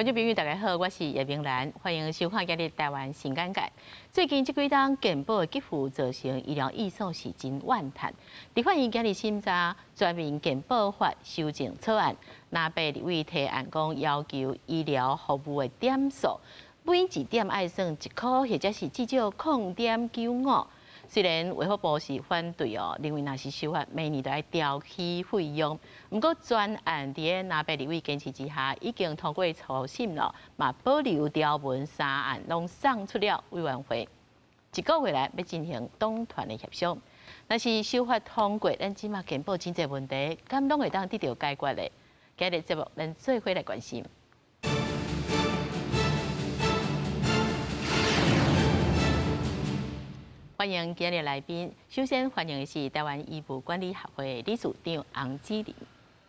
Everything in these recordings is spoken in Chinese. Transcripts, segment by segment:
观众朋友，大家好，我是叶明兰，欢迎收看今日台湾新简介。最近这几档健保的给付造成医疗医术是真怨叹。立法院今日审查全民健保法修正草案，那被立委提案讲要求医疗服务的点数，每一点爱算1块，或者是至少0.95。虽然卫福部是反对哦，认为那是修法每年都要调起费用。不过专案伫那被立委坚持之下，已经通过初审了，嘛保留条文3案拢送出了委员会。1个月来要进行党团的协商。但是修法通过，咱即马健保真侪问题，敢拢会当得到解决的。今日节目咱做伙来关心。欢迎今日来宾，首先欢迎的是台湾医务管理协会理事长洪子林。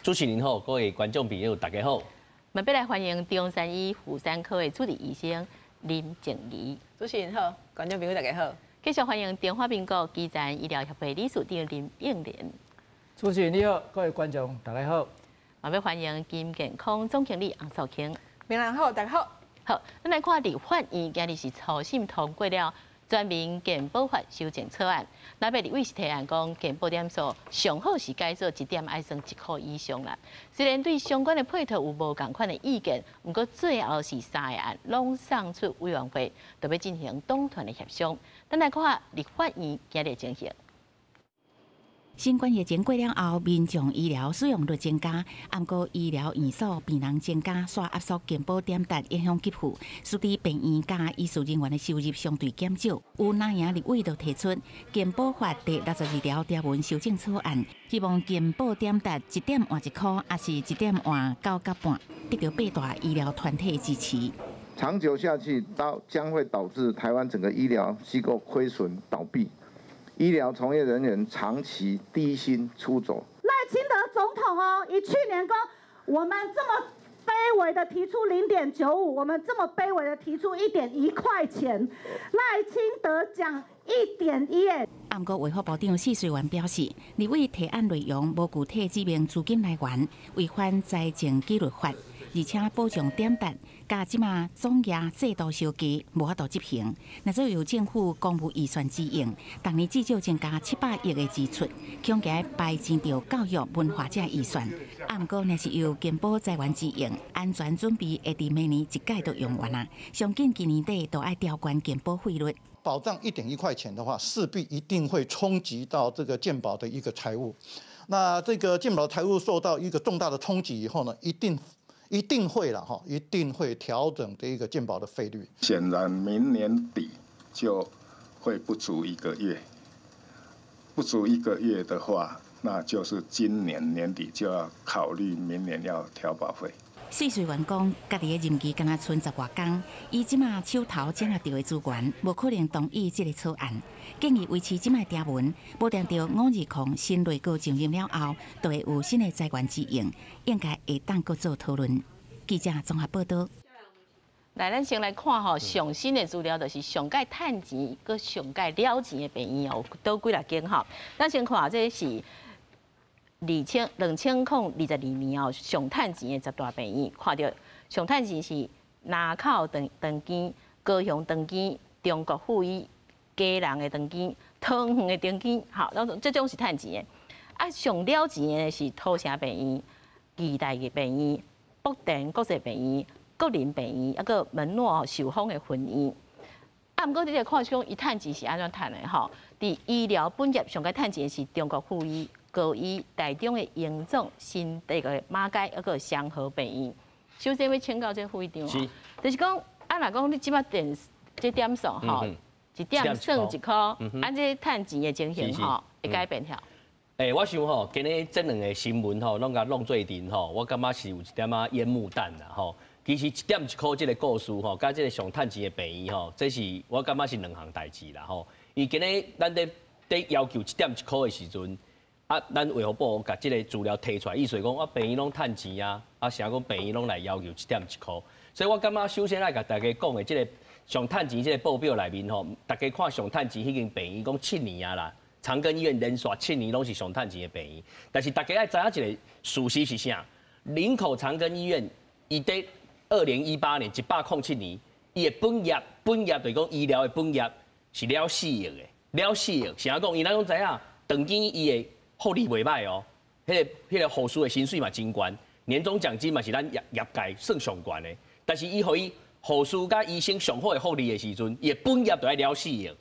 主持人好，各位观众朋友大家好。我们要来欢迎中山医妇产科的主治医生林静怡。主持人好，观众朋友大家好。继续欢迎中华民国基层医疗协会理事长林应莲。主持人你好，各位观众大家好。我们要欢迎金健康总经理洪素卿。明兰好，大家好。好，咱来看立法院今日是初审通过了全民健保法修正草案，那被立委是提案讲，健保点数上好是改做1点爱算1块以上啦。虽然对相关的配套有无共款的意见，不过最后是3个案拢送出委员会，就要进行党团的协商。咱来看立法院今日情形。新冠疫情过了后，民众医疗使用率增加，不过医疗院所病人增加，煞压缩健保点值影响给付，使得病院加医师人员的收入相对减少。有哪样立委就提出健保法第62条条文修正草案，希望健保点值1点换1块，还是1点换9角半，得到8大医疗团体支持。长久下去，将会导致台湾整个医疗机构亏损倒闭。医疗从业人员长期低薪出走。赖清德总统哦，以去年说我们这么卑微的提出0.95，我们这么卑微的提出1.1块钱，赖清德讲1.1。不过，卫福部长谢水元表示，立委提案内容无具体指明资金来源，违反财政纪律法。而且保障点值，加即马总额制度收集无法度执行。若做由政府公务预算支应，当年至少增加700亿的支出，恐加排钱到教育文化这预算。不过，若是由健保财源支应，安全准备会伫明年一届就用完啦。上紧今年底都爱调关健保费率。保障1.1块钱的话，势必一定会冲击到这个健保的一个财务。那这个健保的财务受到一个重大的冲击以后呢，一定会了哈，一定会调整这个健保的费率。显然明年底就会不足1个月，不足1个月的话，那就是今年年底就要考虑明年要调保费。谢水元讲，家己的任期敢若剩10多天，伊即马手头掌握到的资源，无可能同意这个草案。建议维持即卖条文，保证到520新内阁上任了后，都会有新的财源支应，应该会当搁做讨论。记者综合报道。来，咱先来看吼，上新的资料就是上届趁钱，佮上届了钱的病院有倒几多间吼。咱先看这是2022年后上趁钱的10大病院，看到上趁钱是南口长庚、高雄长庚、中国附医、基隆的长庚、桃园的长庚，好，这种是趁钱的。啊，上了钱的是土城病院、义大的病院、北den国际病院、国林病院，啊个门诺寿丰的分院。啊，不过你来看讲，伊趁钱是安怎趁的吼？伫医疗本业上届趁钱是中国附医、高医、台中的荣总、新地个马街，啊个祥和病院。首先要请教这副院长，就是讲，啊，若讲你即马这点数吼，1点算1块，按这趁钱的情形吼，会改变条。我想吼，今日这2个新闻吼，拢甲弄做阵吼，我感觉是有一点仔烟幕弹啦吼。其实1点1块这个故事吼，甲这个上趁钱的病院吼，这是我感觉是2项代志啦吼。伊今日咱在要求1点1块的时阵，啊，咱卫福部甲这个资料提出来，意思讲我病院拢趁钱啊，啊，啥讲病院拢来要求1点1块，所以我感觉首先来甲大家讲的这个上趁钱这个报表内面吼，大家看上趁钱迄间病院讲7年啊啦。长庚医院连续7年拢是上趁钱的病院，但是大家要知影一个事实是啥？林口长庚医院伊在2018年107年，伊的本业就是讲医疗的本业是了4亿的，了4亿。啥讲？伊咱拢知影，长期伊的福利袂歹哦，迄个护士的薪水嘛真悬，年终奖金嘛是咱业界算上悬的。但是伊互伊护士甲医生上好的福利的时阵，伊的本业就爱了4亿。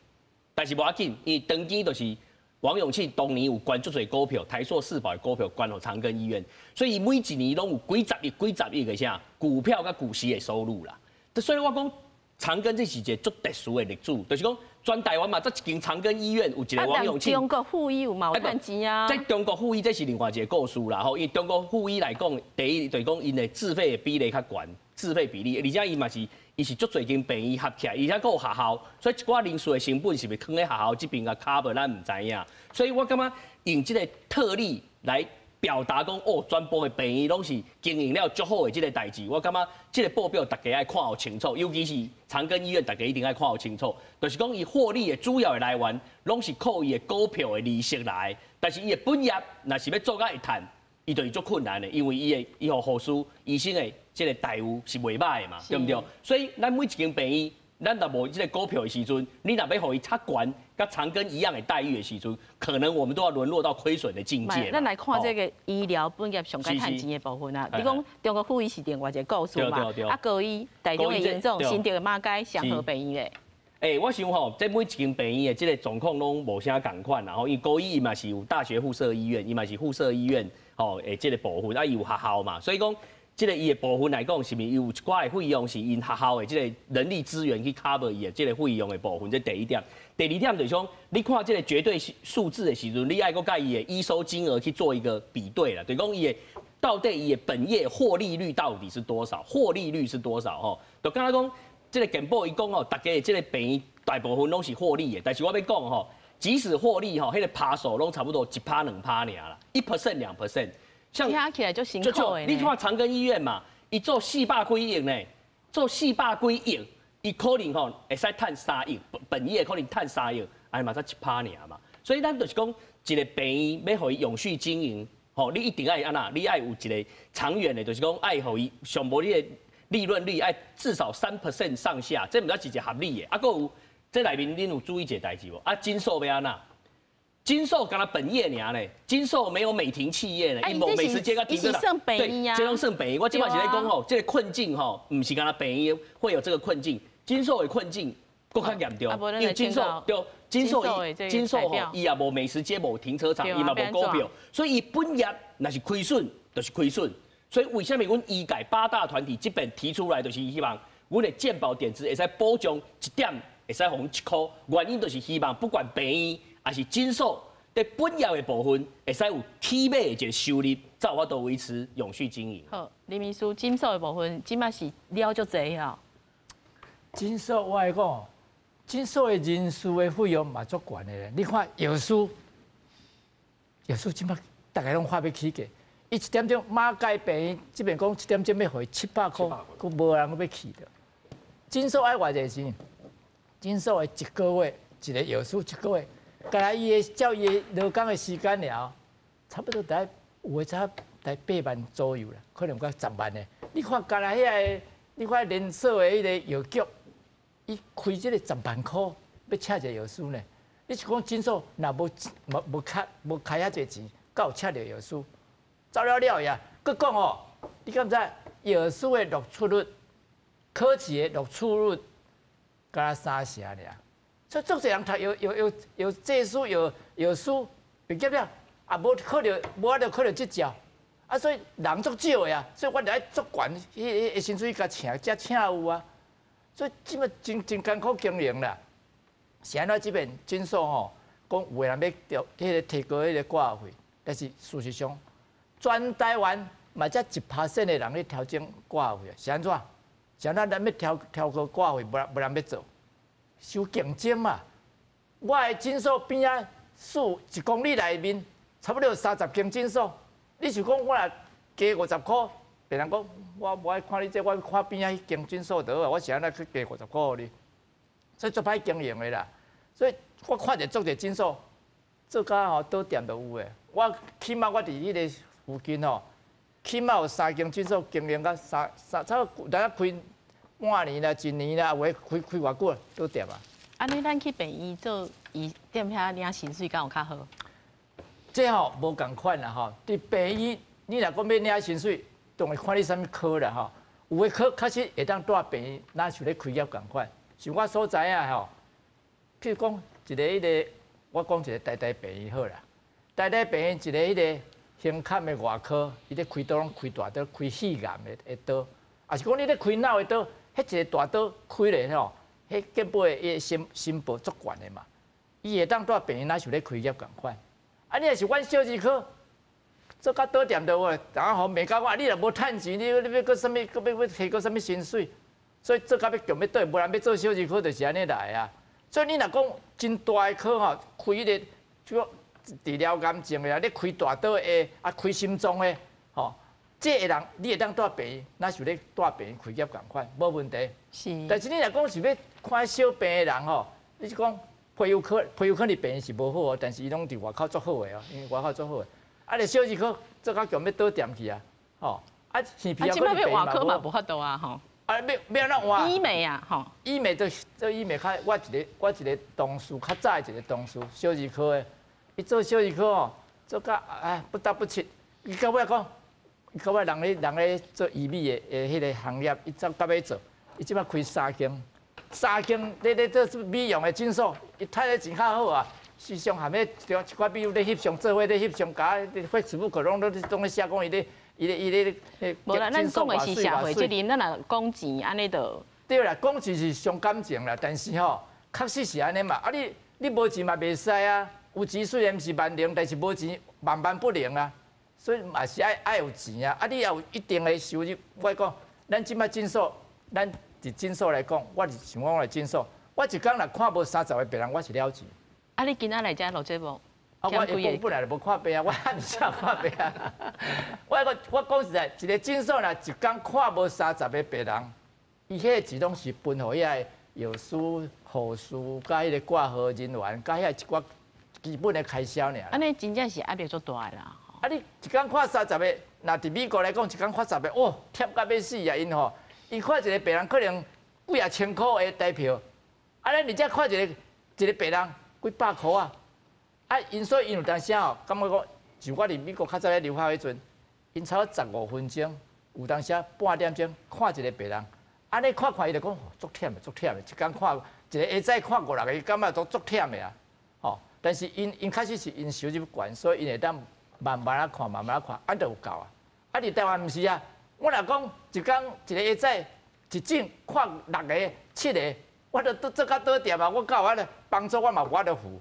但是无要紧，伊长期就是王永庆当年有捐足侪股票，台塑四宝的股票捐互长庚医院，所以每一年拢有几十亿个啥股票甲股息的收入啦。所以我讲长庚这是一个足特殊的例子，就是讲全台湾嘛，这一间长庚医院有一个王永庆。中国护医有嘛有趁钱啊？在中国护医这是另外一个故事啦。吼，因为中国护医来讲，第一就是讲因的自费的比例较悬，自费比例，而且伊嘛是。伊是足侪间病医合起来，而且佫有学校，所以一寡人数的成本是袂囥喺学校这边个 cover， 咱唔知影。所以我感觉用这个特例来表达讲，哦，全部的病医拢是经营了足好的这个代志。我感觉这个报表大家爱看好清楚，尤其是长庚医院，大家一定爱看好清楚。就是讲伊获利的主要的来源，拢是靠伊的股票的利息来，但是伊的本业若是要做甲会趁，伊就是足困难的，因为伊互护士、医生的。这个待遇是袂歹的嘛，对不对？所以咱每一间病院，咱若无这个股票的时阵，你若要互伊较悬，甲长庚一样的待遇的时阵，可能我们都要沦落到亏损的境界。咱来看这个医疗本业上该趁钱的部分啊。你讲中国护医是另外一个故事嘛？啊，高医台中的严重，新竹的马街祥和病院嘞。我想吼，这每一间病院的这个状况拢无啥共款啦。然后因高医嘛是有大学附设医院，伊嘛是附设医院吼，这个部分啊，伊有学校嘛，所以讲。这个伊的部分来讲，是毋是有一寡的费用是因学校的这个人力资源去 cover 伊的这个费用的部分？这第一点。第二点就是讲，你看这个绝对数字的时阵，你爱个甲伊的医收金额去做一个比对了。就是讲伊的到底伊的本业获利率到底是多少？获利率是多少？吼，就刚才讲这个健保伊讲哦，大家的这个病院大部分拢是获利的，但是我要讲吼，即使获利吼，迄个趴数拢差不多1%、2%尔啦，1%、2%。像听起来就辛苦的。你看长庚医院嘛，伊做400几亿呢，做400几亿，伊可能吼会使赚3亿，本业可能赚3亿，哎嘛才1%尔嘛。所以咱就是讲，一个病院要互伊永续经营，吼，你一定爱安那，你爱有一个长远的，就是讲爱互伊上无你的利润率爱至少3% 上下，这毋才是一个合理的。啊，佫有这内面恁有注意一个代志无？啊，金寿要安那？金寿干他本业尔呢？金寿没有美庭企业呢，伊无美食街甲停车场，对，这种剩北医。我今晚是在讲吼，这个困境吼，唔是干他北医会有这个困境，金寿的困境更较严重，因为金寿对金寿吼，伊也无美食街，无停车场，伊嘛无股票，所以伊本业那是亏损，就是亏损。所以为什么阮医改8大团体这边提出来，就是希望阮的健保点子会使补充1点，会使互1块，原因就是希望不管北医。还是金寿在本业的部分，会使有起码的一个收入，才有法度维持永续经营。好，林秘书，金寿的部分，即马是了足济啊。金寿我来讲，金寿的人事的费用嘛足悬的咧。你看药师即马大家拢花要起价，伊1点钟马街病院这边讲1点钟要回700块，佫无人要去的。金寿爱偌济钱？金寿的一个月一个药师一个月。甲来伊的照伊的劳工的时间了，差不多大概有的差大8万左右啦，可能到10万的。你看甲来遐个，你看连锁的迄个药局，伊开这个10万块要请一个药师呢。你是讲诊所若无开遐济钱，敢有请着药师？走了呀，佮讲哦，你敢知药师的录取率，考试的录取率，敢3成尔。所以，足侪人读有证书，有书毕业了，啊，无考着，无法度考着执照，啊，所以人足少呀，所以我就爱足悬，迄薪水甲请，才请有啊，所以即摆真艰苦经营啦。是安怎即边诊所吼，讲有个人要调迄个提高迄个挂号费，但是事实上，全台湾嘛才1%的人咧调整挂号费，是安怎？是安怎咱要调高挂号费，无人要做。受竞争嘛，我的诊所边啊，数1公里内面差不多有30间诊所。你是讲我若加50块，别人讲我无爱看你这，我看边啊迄间诊所就好啊，我是安怎去加50块互你？所以做歹经营的啦。所以我看着做者诊所，做甲吼倒店都有诶。我起码我伫迄个附近吼，起码有3间诊所经营到差不多大家开半年啦、1年啦，有诶开偌久都店啊。安尼咱去病院做踮遐领薪水，敢有较好？这吼无共款啦吼，伫病院你若讲要领薪水，当然看你啥物科啦吼。有诶科确实会当带病院，咱像咧开业共款。像我所在啊吼，譬如讲一个我讲一个台病院好啦，台病院一个胸坎的外科，伊咧开刀拢开大刀，开肺癌的刀，啊是讲你咧开脑的刀，迄一个大刀开咧吼，迄根本的心部足悬的嘛，伊会当带病院，咱像咧开业共款。啊，你若是阮小儿科，做甲倒店的话，然后袂到我，你若无趁钱，你要搁啥物，搁要提高啥物薪水？所以做甲要强要倒，无人要做小儿科，就是安尼来啊。所以你若讲真大的科吼，开迄个就治疗癌症的，你开大刀的，啊开心脏的，吼，这个人你会当带病院，咱是咧带病院开业共款，无问题。是。但是你若讲是要看小病的人吼，你是讲。皮肤科的病院是无好哦，但是伊拢伫外口做好的哦，因为外口做好的。啊，你小儿科做较强要倒店去啊，吼。啊，耳鼻喉科的病外科嘛无法度啊，吼。啊，要怎换？医美啊，吼。医美做医美，我一个同事，较早的一个同事，小儿科的，伊做小儿科哦，做甲不得不切。伊到尾讲，人咧做医美的迄个行业，伊到尾做，伊即摆开3间咧做美容的诊所，伊赚的钱较好啊。时常含咧一寡比如咧翕相做伙咧翕相，甲Facebook 拢咧写讲伊咧无啦，咱讲的是社会责任，咱若讲钱安尼就对啦，讲钱是伤感情啦，但是吼，确实是安尼嘛。啊，你无钱嘛袂使啊。有钱虽然毋是万能，但是无钱万万不能啊。所以嘛是爱有钱啊。啊，你也有一定的收入。我讲，咱即摆诊所，咱伫诊所来讲，我是像我来诊所，我一工若看无30个病人，我是了钱。啊，你今仔来遮录节目？啊，我本来就无看病啊，我暗下看病啊。我讲实在，一个诊所若一工看无30个病人，伊迄个钱拢是分互遐药师、护士、甲迄个挂号人员，甲遐一寡基本的开销尔。安尼真正是压力足大的啦。啊，你一工看30个，若伫美国来讲，一工看10个，哦，贴甲要死啊！因吼。伊看一个病人可能几啊千块的台票，啊，咱而且看一个病人几百块啊，啊，所以因有当时吼，感觉讲，像我伫美国较早咧留学迄阵，因差不多15分钟，有当时半点钟看一个病人，安尼看伊就讲，足忝的，一工看一个下早看5、6个，伊感觉都足忝的啊，吼。但是因确实是因收入悬，所以因会当慢慢啊看，安就有够啊。啊，伫台湾毋是啊。我若讲一工一个下早一整看6个、7个，我都做甲倒店啊！我到我咧帮助我嘛，我咧付。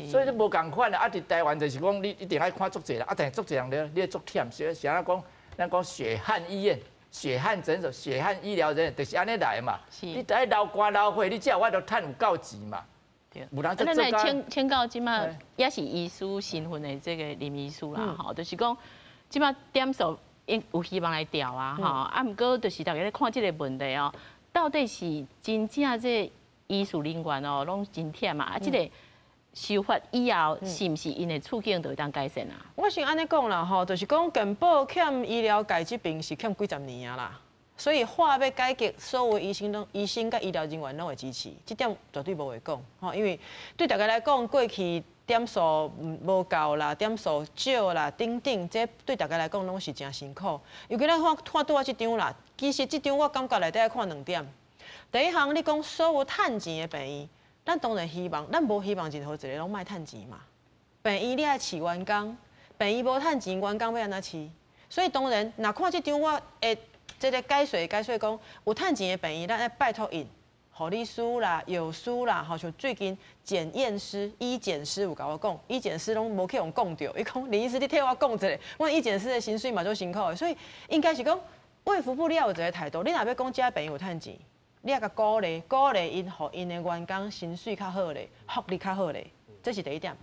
所以你无共款啊！啊，伫台湾就是讲你一定爱看足济啦，啊，但是足济人咧，你足忝，是安讲，咱讲血汗医院、血汗诊所、血汗医疗人员，就是安尼来嘛。你爱流汗流血，你只要我都赚有够钱嘛。对。有人做咱请教即马也是医师身份的这个林医师啦，吼，就是讲即马点数。有希望来调啊，吼！啊，毋过就是大家咧看即个问题哦，到底是真正这医术人员哦，拢真忝嘛？啊，即个修法以后是毋是因的处境就会当改善啊？我先安尼讲啦，吼，就是讲健保欠医疗界这边是欠几十年啊啦，所以话要改革，所有医生甲医疗人员拢会支持，这点绝对无会讲，吼，因为对大家来讲，过去点数无够啦，点数少啦，等等，这对大家来讲拢是真辛苦。尤其咱看拄啊这张啦，其实这张我感觉内底要看2点。第一项，你讲所有趁钱的病院，咱当然希望，咱无希望任何一个拢卖趁钱嘛。病院你爱饲员工，病院无趁钱，员工要安怎饲？所以当然，若看这张我会这个解说讲，有趁钱的病院，咱要拜托因。护理师啦、药师啦，吼像最近检验师、医检师有甲我讲，医检师拢无去用讲着，伊讲林医师你替我讲一下，我医检师的薪水嘛足辛苦的，所以应该是讲卫福部你要有一个态度，你若要讲这病院有趁钱，你要甲鼓励因，互因的员工薪水较好咧，福利较好咧，这是第一点。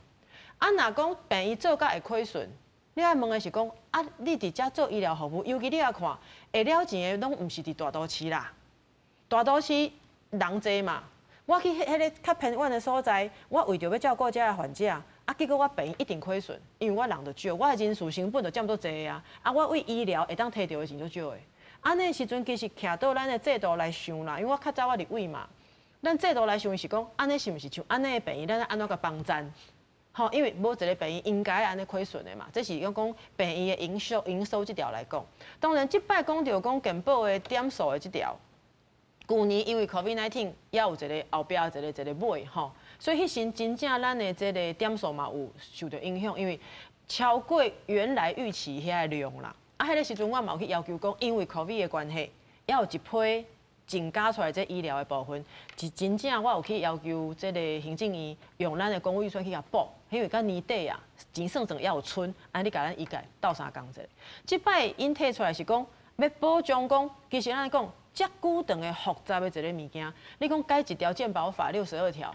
啊，若讲病院做甲会亏损，你爱问的是讲啊，你伫遮做医疗服务，尤其你要看会了钱的，拢毋是伫大都市啦，大都市。人多嘛，我去迄个较偏远的所在，我为着要照顾遮个患者，结果我病院一定亏损，因为我人就少，我的人事成本就占多济啊，我为医疗会当摕到的钱就少的。安尼时阵其实徛到咱的制度来想啦，因为我较早我立委嘛，咱制度来想是讲，安尼是毋是像安尼的病院，咱安怎个帮赞？吼，因为无一个病院应该安尼亏损的嘛，这是讲病院的营收这条来讲。当然，即摆讲到讲健保的点数的这条，去年因为 COVID-19 也有一个后壁一个尾吼，所以迄时真正咱的这个点数嘛有受到影响，因为超过原来预期遐个量啦。迄个时阵我嘛有去要求讲，因为 COVID 的关系，也有一批增加出来这医疗的部分，是真正我有去要求这个行政院用咱的公务预算去甲补，因为到年底啊，钱算也有剩，安尼甲咱医界斗相共者。即摆因摕出来是讲要保障讲，其实咱讲遮久长的复杂的一个物件，你讲改一条健保法62条，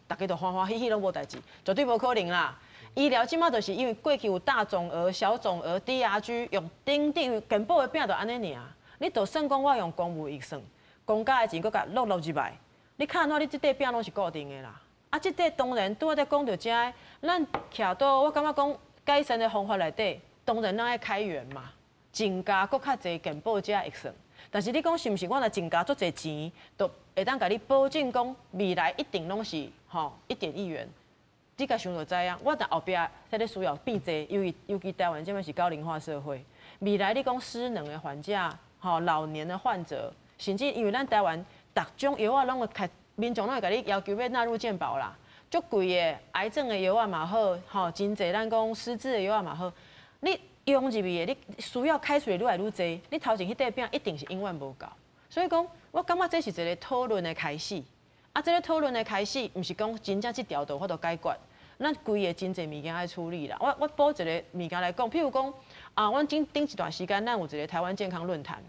大家都欢欢喜喜拢无代志，绝对无可能啦。医疗即马就是因为过去有大总额、小总额、DRG 用顶健保的饼就安尼尔，你就算讲我用公务预算。公家的钱，搁甲落入来，你看喏，你即块饼拢是固定的啦。即块当然拄仔在讲到遮，咱徛到我感觉讲改善的方法内底，当然咱爱开源嘛，增加搁较侪健保遮预算。但是你讲是毋是我若增加足侪钱，就会当甲你保证讲未来一定拢是1点1元。你甲想就知影，我若后壁迄个需要变济，尤其台湾即摆是高龄化社会，未来你讲失能的患者，老年的患者。甚至因为咱台湾逐种药啊，拢会开民众拢会甲你要求要纳入健保啦，足贵的癌症的药啊嘛好，真侪咱讲失智的药啊嘛好，你用入去的，你需要开出来愈来愈侪，你头前迄块饼一定是永远无够。所以讲，我感觉这是一个讨论的开始。这个讨论的开始，毋是讲真正即条道法度解决，咱规个真侪物件爱处理啦。我补一个物件来讲，譬如讲阮顶一段时间，咱有一个台湾健康论坛。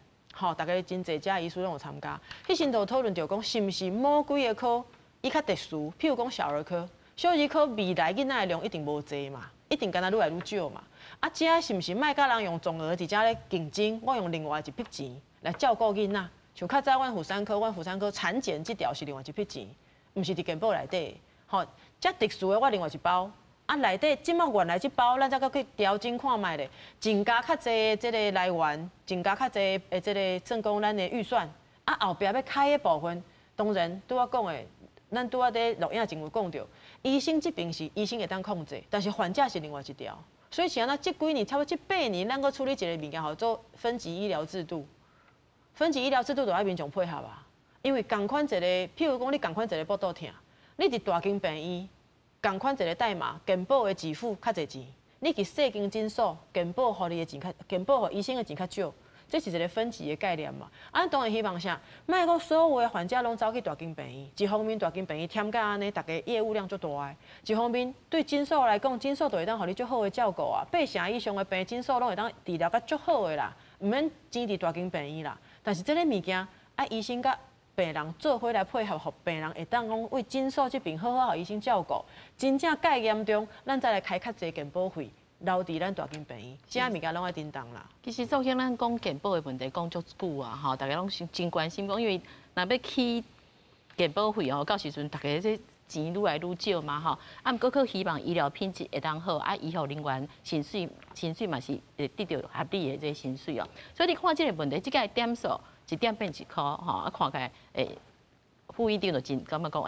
大家真侪遮医师拢有参加。迄时就讨论着讲，是毋是某几个科伊较特殊，譬如讲小儿科、小儿科未来囡仔的量一定无济嘛，一定干那愈来愈少嘛。遮是毋是莫甲人用总额伫遮咧竞争？我用另外一笔钱来照顾囡仔。像较早阮妇产科产检这条是另外一笔钱，毋是伫健保内底。遮特殊的我另外一包。内底即摆原来即包，咱再搁去调整看卖咧，增加较济即个来源，增加较济的即个算讲咱的预算。后壁要开的部分，当然拄我讲的，咱拄仔伫录影前有讲着，医生这边是医生会当控制，但是患者是另外一条。所以像咱这几年，差不多这8年，咱搁处理一个物件，叫做分级医疗制度。分级医疗制度就爱民众配合啊，因为共款一个，譬如讲你共款一个腹肚疼，你伫大间病院。共款一个代码，健保的支付较侪钱，你去细间诊所，健保互你的钱较，健保互医生的钱较少，这是一个分级的概念嘛。当然希望啥，莫讲所有的患者拢走去大间病院，一方面大间病院添甲安尼，大家业务量足大的；一方面对诊所来讲，诊所就会当互你足好的照顾啊。8成以上的病诊所拢会当治疗甲足好的啦，毋免钱伫大间病院啦。但是这个物件，医生甲病人做伙来配合，互病人会当讲为诊所这边好好互医生照顾，真正介严重，咱再来开较济健保费，留伫咱大间病院，这物件拢爱叮当啦。其实首先咱讲健保的问题讲足久啊，大家拢真关心讲，因为若要起健保费到时阵大家这钱愈来愈少嘛毋过佫希望医疗品质会当好，医护人员薪水嘛是会得到合理的这薪水所以你看这个问题，这个点数。1点变1箍看起来副院长就真感觉讲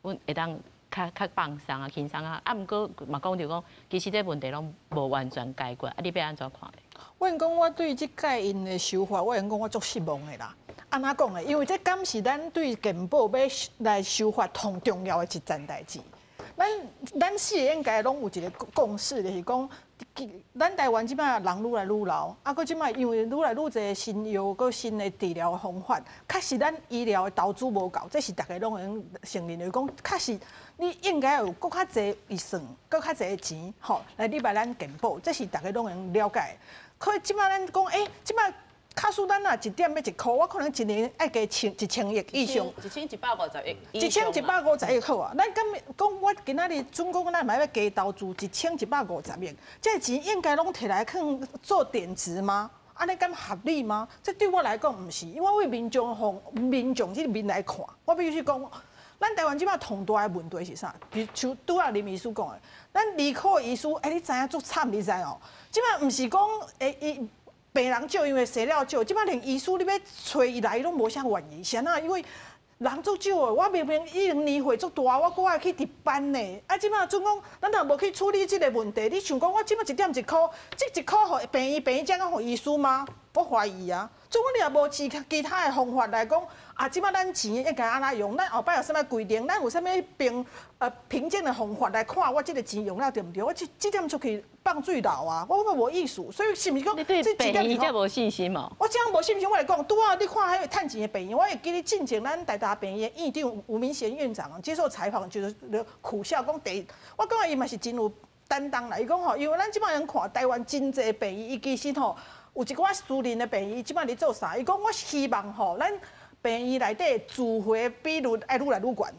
阮会当较放松轻松毋过嘛讲着讲，其实这问题拢无完全解决，你要安怎看咧？我讲我对即届因的想法，我讲我足失望的啦。安怎讲的？因为这敢是咱对健保要来修法同重要的一件代志。咱四个应该拢有一个共识，就是讲，咱台湾即摆人愈来愈老，搁即摆因为愈来愈侪新药、搁新的治疗方法，确实咱医疗的投资无够，这是大家拢会承认的。讲确实，你应该有搁较侪预算、搁较侪钱，来你摆咱健保，这是大家拢会了解。可即摆咱讲，即摆。假使咱1点要1箍，我可能一年爱加1000亿以上，1150亿，1150亿好啊！咱讲我今仔日总共咱嘛要加投资1150亿，这钱应该拢摕来做点值吗？安尼敢合理吗？这对我来讲毋是，因为我为民众这个面来看，我必须讲，咱台湾即摆同大的问题是啥？比如像拄啊林医师讲的，咱离科医师，你知影足惨，你知哦？即摆毋是讲病人少，因为洗了少，即摆连医师你要找伊来，伊拢无啥愿意，啥啊？因为人足少的，我明明已经年岁足大，我搁爱去值班呢。啊，即摆总讲，咱若无去处理即个问题，你想讲我即摆1点1箍，这1箍互病医才讲互医师吗？我怀疑啊。总讲你也无其他的方法来讲，啊，即摆咱钱应该安怎用？咱后摆有啥物规定？咱有啥物评鉴的方法来看我这个钱用了对毋对？我这点出去放水流啊，我无意思。所以是毋是讲你对病医才无信心嘛？我这样无信心，我来讲，拄啊，你看迄个趁钱的病医，我会记得进前咱台大病医院长吴明贤院长接受采访，就是苦笑讲我感觉伊嘛是真有担当啦。伊讲吼，因为咱即摆人看台湾真济病医，伊其实吼。有一寡私人的病医，即摆伫做啥？伊讲我希望吼，咱病医内底自费比率爱愈来愈悬，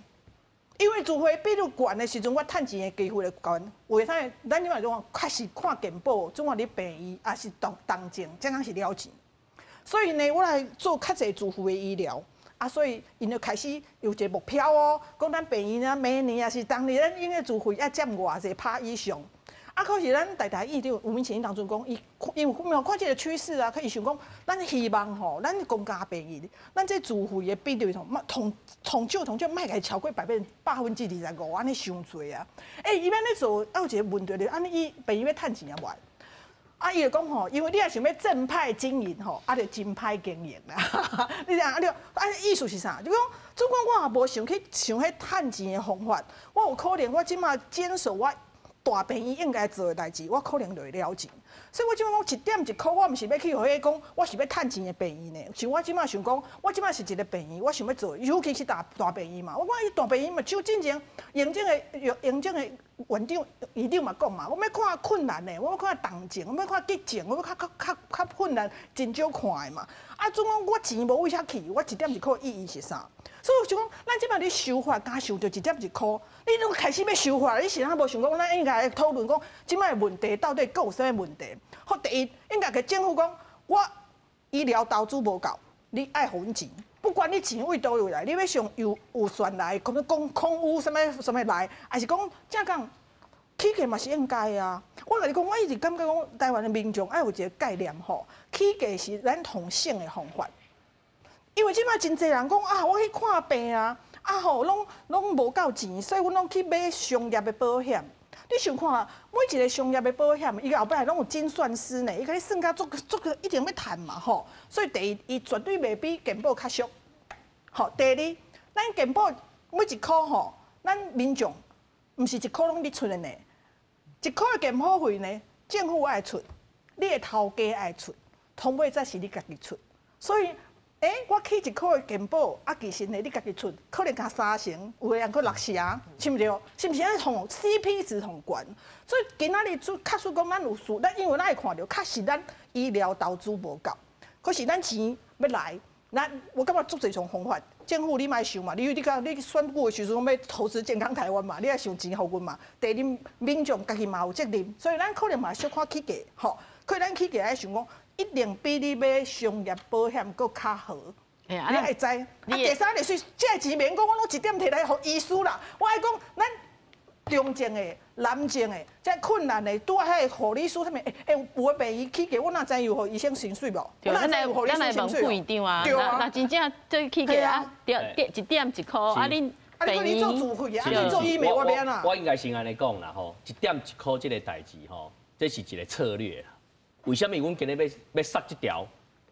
因为自费比率悬的时阵，我趁钱的机会就悬。为啥？咱即摆讲确实看健保，总话你病医也是同情，这样是了钱。所以呢，我来做较侪自费的医疗，啊，所以因就开始有一个目标哦，讲咱病医啊，明年也是当年咱应该自费要占偌济趴以上。啊，可是咱台大院长吴明贤当初讲，因为没有看这个趋势啊，可以想讲，咱希望吼，咱公家病医，咱这自费的比率同少，莫甲超过25%，安尼伤多啊！伊安尼做，有一个问题就是，安尼伊病医要趁钱啊无？啊，伊就讲吼，因为你也想要正派经营吼，啊，就真歹经营啦。你讲意思是啥？就讲，总管我也无想去想迄趁钱的方法，我有可能我即马坚守我。大病医应该做的代志，我可能就会了钱。所以我即摆讲1点1箍，我毋是要去互伊讲，我是要趁钱的病医呢。像我即摆想讲，我即摆是一个病医，我想要做，尤其是大病医嘛。我讲伊大病医嘛，就进前验证的院长医长嘛讲嘛，我要看困难的，我要看重症，我要看急症，我要较困难，真少看的嘛。啊，总讲我钱无为啥去，我1点1箍意义是啥？所以就讲，咱即摆你收法，敢收着1点1箍，你都开始要收法，你是哪无想讲，咱应该来讨论讲，即摆问题到底有啥问题？好，第一，应该给政府讲，我医疗投资无够，你爱还钱，不管你钱为倒位来，你要上有算来，可能讲空污什么来，还是讲正讲起价嘛是应该啊。我甲你讲，我一直感觉讲，台湾的民众爱有一个概念吼，起价是咱同省的方法。因为即摆真侪人讲啊，我去看病啊，吼拢无够钱，所以阮拢去买商业的保险。你想看，每一个商业的保险，伊后摆拢有精算师呢，伊甲你算甲足个一定要赚嘛吼。所以第一，伊绝对袂比健保较俗。吼，第二，咱健保每1箍吼，咱民众毋是1箍拢你出的呢，1箍的健保费呢，政府爱出，你的头家爱出，通尾才是你家己出，所以。我起1箍的健保，啊，其实呢，你家己出，可能加3成，有的人佫6成，是毋对？是毋是安尼同 CP 值同悬？所以今仔日确实讲咱有事，因为咱会看到，确实咱医疗投资无够，可是咱钱要来，我感觉足侪种方法，政府你莫想嘛，你选举的时阵要投资健康台湾嘛，你也想钱互阮嘛。第二，民众家己嘛有责任，所以咱可能嘛小看起价，吼，可咱起价来想讲。一定比你买商业保险佫较好，你会知。第三就是这个钱免讲，我拢1点摕来互医师啦。我爱讲，咱中症的、癌症的、这困难的，拄啊迄个护理师他们，有的病医起价，我哪知有互医生薪水无？对，咱来问副院长啊，那真正这起价啊，1点1箍，啊恁病医做自费啊，你做医美我免啦。我应该先安尼讲啦吼，1点1箍这个代志吼，这是一个策略啦。为什么阮今日要杀这条？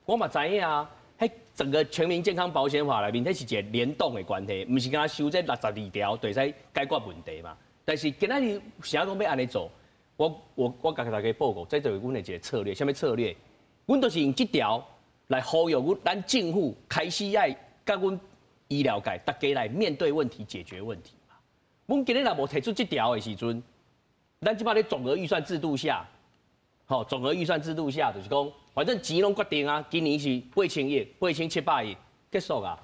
我嘛知影啊，迄整个全民健康保险法内面，迄是一个联动的关系，毋是敢收这62条就使解决问题嘛。但是今仔日啥讲要安尼做？我甲大家报告，这就是阮的一个策略。什么策略？阮就是用这条来呼吁咱政府开始爱甲阮医疗界大家来面对问题、解决问题嘛。阮今日若无提出这条的时阵，咱即摆咧总额预算制度下。总额预算制度下，就是讲，反正钱拢决定啊，今年是8000亿、8700亿结束啊。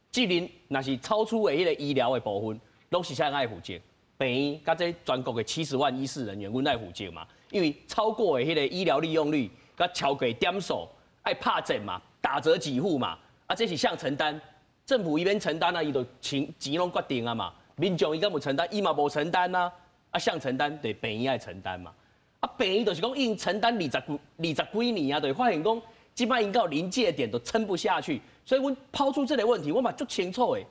今年若是超出的迄个医疗的部分，拢是啥爱负责？病院甲这全国的70万医事人员，阮爱负责嘛。因为超过的迄个医疗利用率，甲超过点数，爱拍诊嘛，打折给付嘛，啊，这是向承担。政府伊免承担啊，伊就钱拢决定啊嘛。民众伊敢有承担，伊嘛无承担啊，啊想承担，得病院爱承担嘛。啊，病院就是讲已经承担20几年啊，就发现讲，即摆因到临界点都撑不下去，所以阮抛出这个问题，我嘛足清楚的，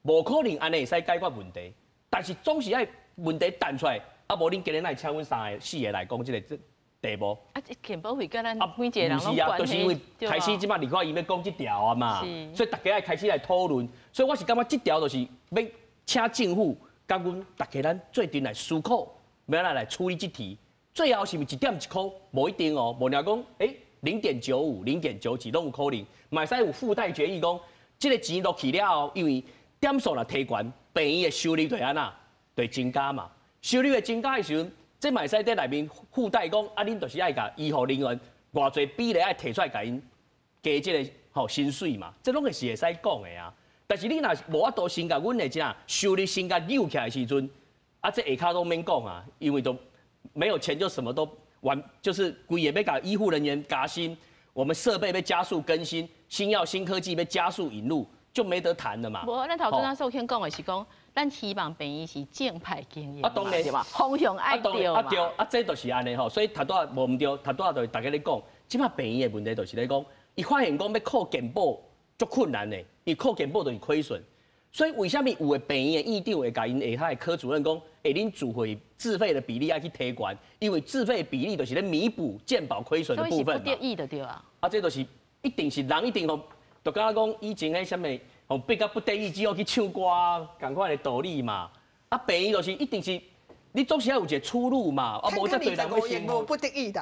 无可能安尼会使解决问题，但是总是爱问题弹出来，啊无恁今日来请阮3个4个来讲这个题目。啊，健保会跟咱每一个人拢关就是因为系，开始即摆立法院要讲这条啊嘛，所以大家爱开始来讨论，所以我是感觉这条就是要请政府甲阮大家咱做阵来思考，要来处理这题。最后是不是1点1块？无一定哦，无聊讲0.95、0.97拢有可能，嘛使有附带决议讲，这个钱落去了后，因为点数若提悬，病院的收入就安那，就增加嘛。收入的增加的时阵，这嘛使在内面附带讲，啊，恁就是爱甲医护人员偌侪比例爱提出来，甲因加这个薪水嘛，这拢个是会使讲的啊。但是你若无法度先甲阮的这收入先甲扭起来的时阵，啊，这下骹都免讲啊，因为都没有钱就什么都完，就是规也要甲医护人员加薪，我们设备被加速更新，新药新科技被加速引入，就没得谈了嘛。无，咱头先咱首先讲的是讲，咱希望病院是正派经营，啊，当然对嘛，方向爱对嘛。对，啊，这就是安尼吼，所以头拄无唔对，头拄就大家咧讲，即摆病院的问题就是咧讲，伊发现讲要靠健保足困难的，伊靠健保就是亏损。所以为什么有的病院的院长会甲因下骹的科主任讲，恁自费的比例要去提悬，因为自费比例就是咧弥补健保亏损的部分嘛。所以是不得已的对啊。啊，这就是一定是人一定吼，就敢若讲以前迄什么吼，逼到不得已只好去唱歌共款的道理嘛。啊，病院就是一定是你总是要有一个出路嘛，啊，无遮多人要生活。不得已的。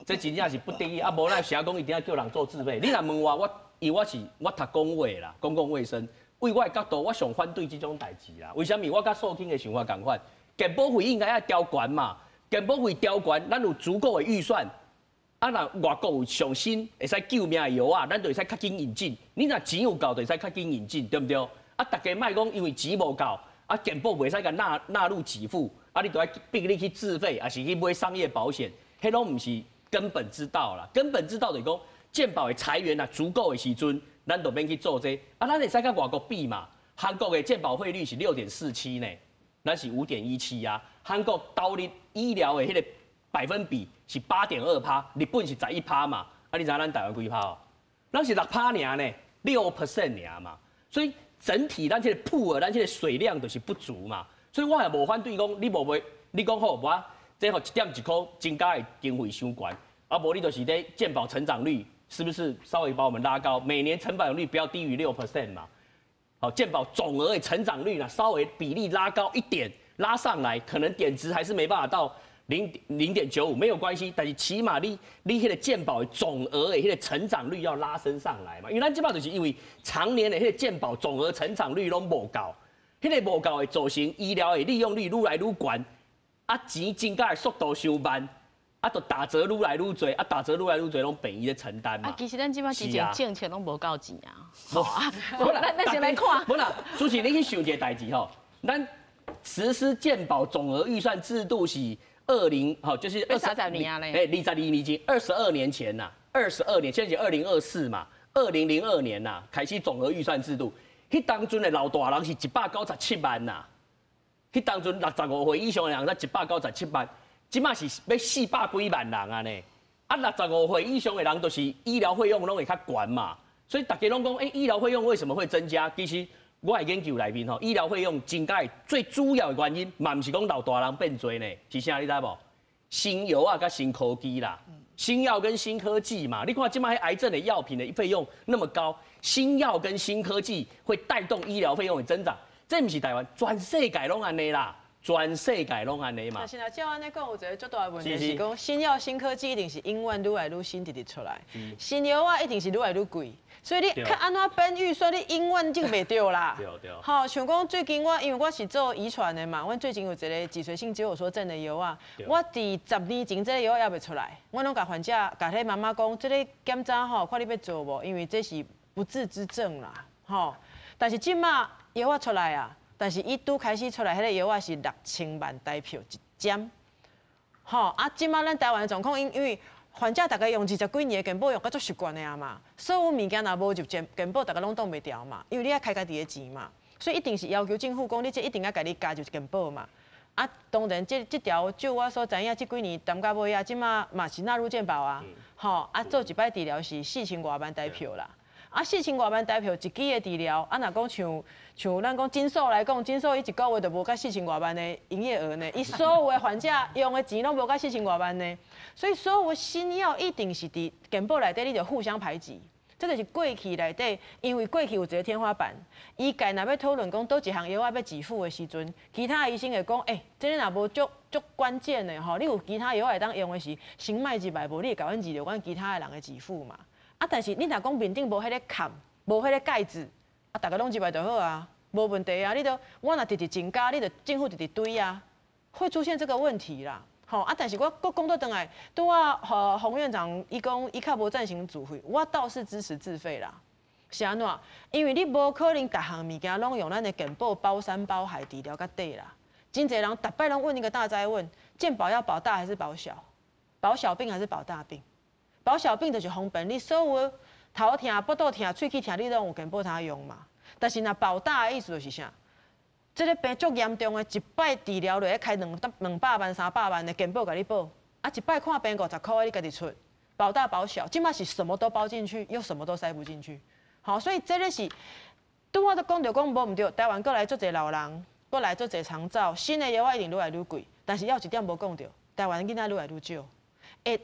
这真正是不得已，啊，无咱谁讲一定要叫人做自费？你若问我，因为我读公卫啦，公共卫生。为我的角度，我上反对这种代志啦。为什么？我甲素卿的想法同款，健保费应该要调悬嘛。健保费调悬，咱有足够的预算，啊，若外国有上新会使救命的药啊，咱就会使较紧引进。你若钱有够，就会使较紧引进，对不对？啊，大家莫讲因为钱无够，啊，健保袂使甲纳入给付，啊，你就要逼你去自费，还是去买商业保险，迄拢唔是根本之道啦。根本之道就是讲，健保的财源啊足够的时阵。咱就免去做这啊，咱会使甲外国比嘛？韩国的健保费率是6.47呢，咱是5.17啊。韩国投入医疗的迄个百分比是8.2%，日本是11%嘛。啊，你知咱台湾几趴哦？咱是6%尔呢，6% 尔嘛。所以整体咱这个铺额，咱这个水量就是不足嘛。所以我也无反对讲，你无袂，你讲好我这1点1块增加的经费伤悬，啊无你就是咧健保成长率。是不是稍微把我们拉高？每年成长率不要低于6% 嘛？好，健保总额的成长率呢，稍微比例拉高一点，拉上来，可能点值还是没办法到0.95，没有关系，但是起码你迄个健保的总额的迄个成长率要拉升上来嘛。因为咱即摆就是因为常年的迄个健保总额成长率拢无够，迄个无够会造成医疗的利用率愈来愈悬，啊钱增加的速度伤慢。啊，就打折愈来愈多，啊，打折愈来愈多，拢病院咧承担嘛。啊，其实咱即摆之前政策拢无够钱啊。无啊，咱先来看。无啦，主席，你去想一个代志吼，咱实施健保总额预算制度是就是20年啊嘞。22年前，22年前呐，22年，现在是2024嘛，2002年呐，开始总额预算制度，迄当阵的老大人是197万呐，迄当阵65岁以上的人才197万。即马是要400几万人啊呢，啊65岁以上的人都是医疗费用拢会较悬嘛，所以大家拢讲，医疗费用为什么会增加？其实我的研究内面吼，医疗费用增加最主要的原因，嘛毋是讲老大人变多呢，是啥你知无？新药啊，甲新科技啦，新药跟新科技嘛，你看即马癌症的药品的费用那么高，新药跟新科技会带动医疗费用的增长，这毋是台湾，全世界拢安尼啦。全世界拢安尼嘛。现在照安尼讲，有一个最大的问题是讲，新药新科技一定是永远愈来愈新直直出来，新药啊一定是愈来愈贵，所以你看安怎编预算，你永远就袂对啦。对。好，像讲最近因为我是做遗传的嘛，阮最近有一个脊髓性肌肉缩症的药啊，我伫10年前这个药还袂出来，我拢甲患者、甲迄妈妈讲，这个检查吼，看你要做无，因为这是不治之症啦，吼。但是即马药啊出来啊。但是伊拄开始出来，迄个药啊是6000万台票一针，吼啊！即马咱台湾的状况，因为患者大概用20几年的健保用到足习惯的啊嘛，所有物件若无入健保，大家拢挡袂掉嘛，因为你爱开家己的钱嘛，所以一定是要求政府讲，你这一定要家己加入健保嘛。啊，当然这条就我所知影，这几年谈到尾啊，即马嘛是纳入健保啊，吼啊做一摆治疗是4000多万台票啦。啊，4000多万台票一支的治疗，啊，若讲像咱讲诊所来讲，诊所伊一个月就无甲4000多万的营业额呢，伊所有的患者用的钱拢无甲4000多万呢，所以所有的新药一定是伫健保内底，你就互相排挤。这就是过去内底，因为过去有一个天花板，医界若要讨论讲倒一项药要给付的时阵，其他医生会讲，这个若无足关键的吼，你有其他药会当用的是先卖一卖，无你会甲阮治疗阮其他的人的给付嘛。啊，但是你若讲面顶无迄个坎，无迄个盖子，啊，大家拢一卖就好啊，无问题啊。你都我若直直增加，你就政府直直堆啊，会出现这个问题啦。吼啊！但是我搁讲倒转来，拄啊，洪院长伊讲伊较无赞成自费，我倒是支持自费啦。是安怎？因为你无可能逐项物件拢用咱的健保包山包海治疗到底啦。真侪人逐摆拢问一个大灾问：健保要保大还是保小？保小病还是保大病？保小病就是方便，你所有头痛、腹肚痛、喙齿痛，你拢有健保通用嘛。但是若保大的意思就是啥？这个病足严重的，一摆治疗落去开200万、300万的健保给你保，啊，一摆看病50块你家己出，保大保小，即摆是什么都包进去，又什么都塞不进去。好，所以这个是，拄我都讲着讲无毋对，台湾过来足侪老人，过来足侪长照，新的药一定愈来愈贵，但是还有一点无讲着，台湾囡仔愈来愈少。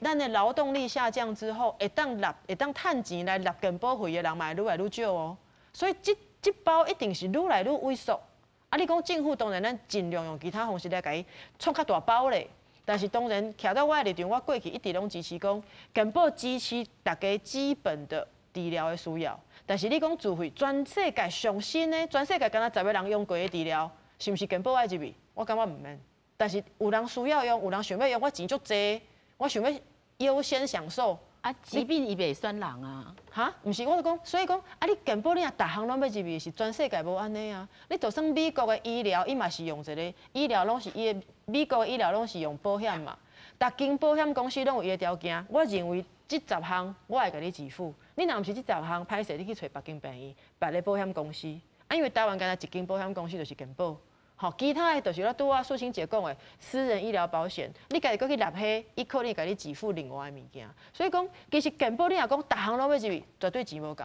咱的劳动力下降之后，会当趁钱来纳健保费的人嘛，愈来愈少哦。所以这包一定是愈来愈萎缩。啊，你讲政府当然咱尽量用其他方式来甲伊创较大包咧，但是当然徛到我的立场，我过去一直拢支持讲健保支持大家基本的治疗的需要。但是你讲自费，全世界上新的，全世界敢若10个人用过的治疗，是毋是健保爱入去？我感觉毋免。但是有人需要用，有人想要用，我钱足济，我想要优先享受。啊，疾病伊袂选人啊，哈，毋是，我就讲，所以讲，啊，你健保你若逐项拢要入去，是全世界无安尼啊。你就算美国的医疗，伊嘛是用一个医疗拢是伊的，美国的医疗拢是用保险嘛。逐间保险公司拢有伊的条件，我认为这10项我会甲你支付。你若毋是这10项，歹势你去找别间病院、别个保险公司。啊，因为台湾敢若一间保险公司就是健保。好，其他的就是拄啊素清姐讲的私人医疗保险，你家己搁去纳迄，伊可能甲你支付另外的物件。所以讲，其实健保你若讲逐项拢要入去，绝对钱无够。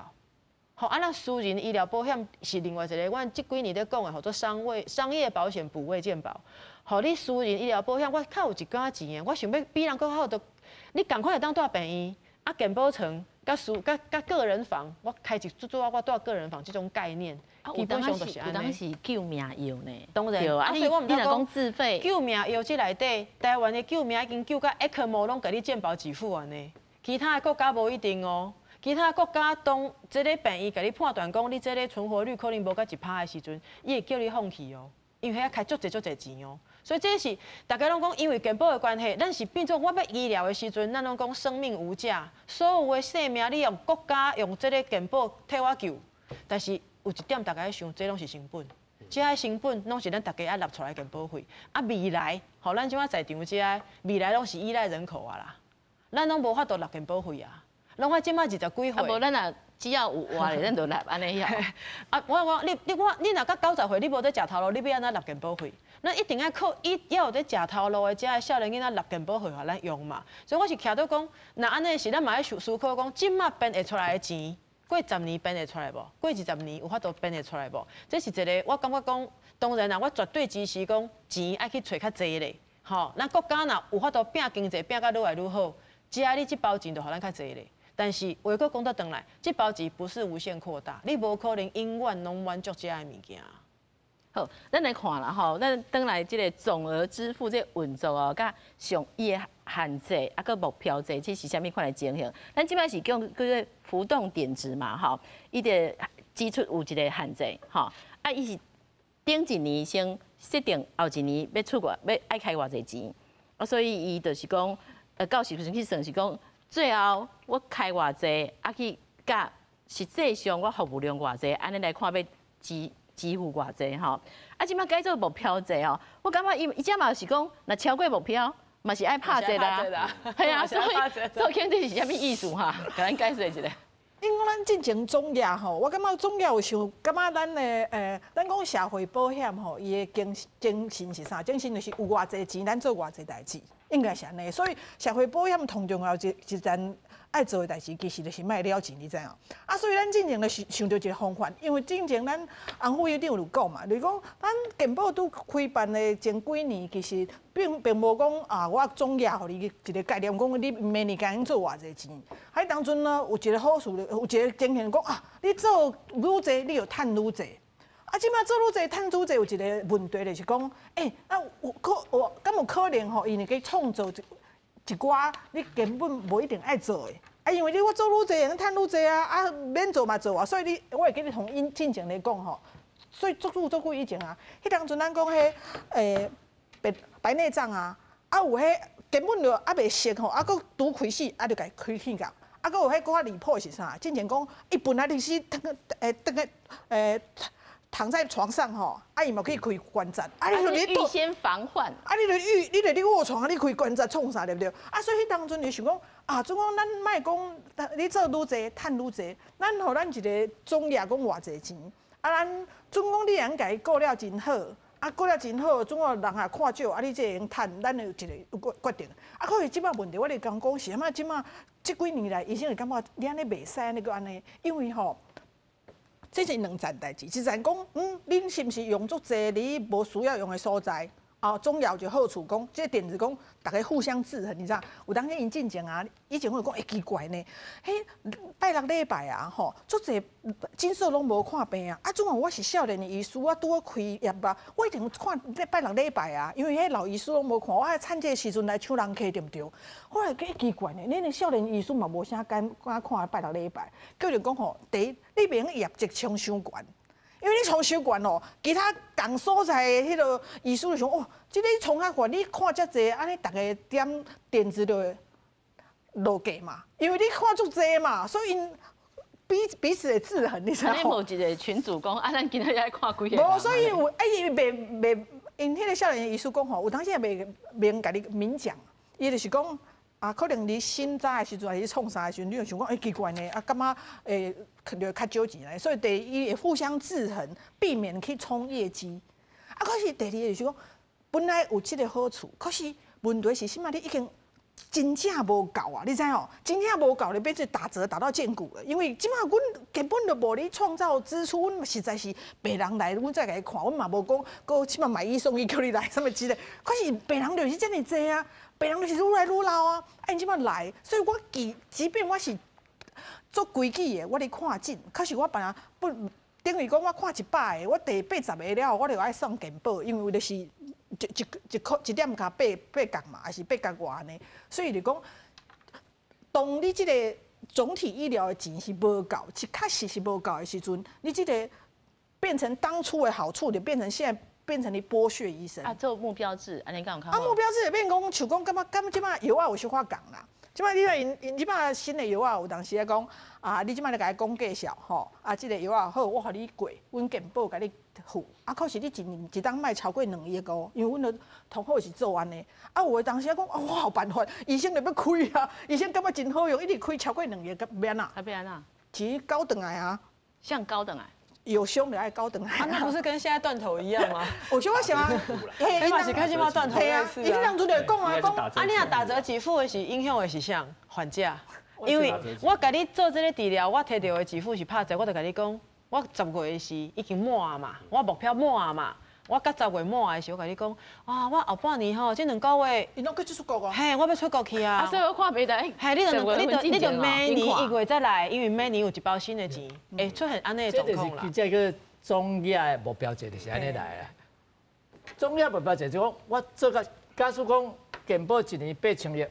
好，啊，咱私人医疗保险是另外一个，阮这几年咧讲的，叫做商业保险补位健保。好，你私人医疗保险，我较有一寡钱的，我想要比人搁好多，你赶快会当住病院，啊，健保层。甲个人房，我开一我住个人房这种概念，基本上就是安尼。有当时救命药呢，当然。啊，所以我唔得讲自费。救命药这内底，台湾的救命已经救到 ECMO 拢给你健保给付安尼，其他的国家无一定哦。其他国家当这个病医给你判断讲，你这个存活率可能无到1%的时阵，伊会叫你放弃哦，因为遐开足侪钱哦。所以这是大家拢讲，因为健保的关系，咱是变做我要医疗的时阵，咱拢讲生命无价，所有的性命你用国家用这个健保替我救。但是有一点大家要想，这拢是成本，这些成本拢是咱大家要纳出来健保费。啊，未来，吼，咱即马在场这些未来拢是依赖人口啊啦，咱拢无法度纳健保费啊，拢我即马20几岁。啊，无咱若只要有活的，咱就纳安尼样。啊，你若到90岁，你无在食头路，你要安怎纳健保费？咱一定要靠要有在食头路的这些少年囡仔纳健保费互咱用嘛。所以我是徛到讲，那安尼是咱嘛要思考讲，即马变会出来的钱，过10年变会出来无？过20年有法度变会出来无？这是一个我感觉讲，当然啦，我绝对支持讲钱爱去找较济咧。吼，咱国家若有法度拼经济拼甲愈来愈好，只要你这包钱就互咱较济咧。但是话搁讲倒转来，这包钱不是无限扩大，你无可能永远拢满足这些物件。好，咱来看啦吼，咱转来即个总额支付这运作哦，甲上伊的限制啊，个目标制，这是虾米款的情形？咱即摆是叫做浮动点值嘛，吼，伊的支出有一个限制，吼，啊，伊是顶一年先设定后一年要出外要爱开偌济钱，啊，所以伊就是讲，到时阵去算是讲，最后我开偌济，啊去甲实际上我服务量偌济，安尼来看要支付偌济吼，啊，即摆改做目标制哦，我感觉伊只嘛是讲，若超过目标，嘛是爱拍者啦，系啊，所以做经济是啥物意思哈？给咱解释一下。因为咱进前总业吼，我感觉总业有想，感觉咱的咱讲社会保险吼，伊的精神是啥？精神就是有偌济钱，咱做偌济代志，应该是安尼。所以社会保险同重要一件爱做的代志，其实就是卖了钱，你知影？啊，所以咱进前就想到一个方法，因为进前咱洪副院长有讲嘛，就是讲咱健保拄开办的前几年，其实并无讲啊，我总业互你一个概念，讲你每年该做偌济钱。喺当阵呢，有一个好处，有一个经验讲啊，你做愈济，你就趁愈济。啊，即摆做愈济，趁愈济，有一个问题就是讲，那敢有可能吼，伊能去创造一寡你根本无一定爱做的，啊，因为你我做愈济，能趁愈济啊，啊免做嘛做啊，所以我会跟你同进前来讲吼，所以做久以前啊，迄当阵咱讲迄白内障啊，啊有迄根本就还袂熟吼，啊佫拄开始，啊就甲伊开去到，啊佫有迄搁较离谱是啥？进前讲，伊本来就是躺在床上吼，啊伊嘛可以开关节，啊你就预先防范，啊你就卧床，你开关节创啥对不对？啊所以迄当阵就想讲啊，总讲咱莫讲，你做愈济，趁愈济，咱互咱一个总业讲偌济钱，啊咱总讲你能家顾了真好。啊，过了真好，总共人也看少，啊，你这会用趁，咱就一个决定。啊，可是即摆问题，我就讲是安怎？即摆这几年来，医生就感觉你安尼袂使安尼个安尼，因为吼，这是两件代志。一件讲，恁是毋是用足济你无需要用的所在？啊，总要就好处讲，这点子讲，大家互相制衡，你知道？有当时因进前啊，以前我讲会奇怪呢，迄拜六礼拜啊，吼，足济诊所拢无看病啊。啊，总共我是少年的医师，我拄好开业吧，我一定看拜六礼拜啊，因为迄老医师拢无看，我爱趁这个时阵来抢人客，对不对？后来计奇怪呢，恁的少年医师嘛无啥敢看拜六礼拜，叫就讲吼，第一，你免业绩冲伤悬。因为你从小悬哦，其他共所在的迄个医师就想哦，即个从较悬，你看遮济，安尼大家点点子就会落价嘛。因为你看足济嘛，所以因彼此的制衡，你知道吗？你无一个群主讲啊，咱今仔日看几个？无，所以有伊袂，因迄个少年医师讲吼，有当时也袂甲你明讲，伊就是讲。啊，可能你新早的时阵，还是创啥的时阵，你就想讲，奇怪呢，啊，感觉就较少钱来，所以第一也互相制衡，避免去冲业绩。啊，可是第二就是讲，本来有这个好处，可是问题是什么？你已经真正无够啊！你知哦，真正无够，你变成打折打到见骨了。因为即马阮根本就无咧创造支出，阮实在是别人来，阮再来看，阮嘛无讲，搁起码买一送一叫你来什么之类。可是别人就是这么济啊。别人就是愈来愈老啊，你即摆来，所以我即便我是做规矩的，我咧看诊，可是我本来不等于讲我看100个，我第80个了，我就爱送健保，因为就是一点加8角嘛，还是8角外呢，所以就讲，当你即个总体医疗的钱是无够，确实是无够的时阵，你即个变成当初的好处，就变成现在。变成你剥削医生啊，做目标制，安尼敢有看？啊，目标制也变讲，像讲感觉即摆药啊有小可共啦。即摆你看因即摆新的药啊，有当时咧讲啊，你即摆咧甲伊讲介绍吼，啊，即个药啊好，我互你过，阮健保甲你付。啊，可是你一当卖超过2亿个，因为阮的同好是做安尼。啊，有的当时咧讲啊，我有办法，医生就要开啊，医生感觉真好用，一直开超过2亿个，变哪？还变哪？其实高等癌啊，像高等癌。有胸的爱高等癌，那不是跟现在断头一样吗？我就我想啊，黑马是看起码断头类似啊。伊当初就讲啊，啊你若打折给付的是影响的是啥？还价。因为我甲你做这个治疗，我摕到的给付是拍折，我就甲你讲，我10月是已经满啊嘛，我目标满啊嘛。我到10月满的时候，我甲你讲，啊，我后半年吼，这2个月，伊拢去出国啊？嘿，我要出国去啊。所以我看袂得。嘿，你就每年1月再来，因为每年有一包新的钱，会出现安尼的状况啦。这个总业的目标制就是安尼来的。总业目标制就讲，我做个，假使讲健保1年8000亿，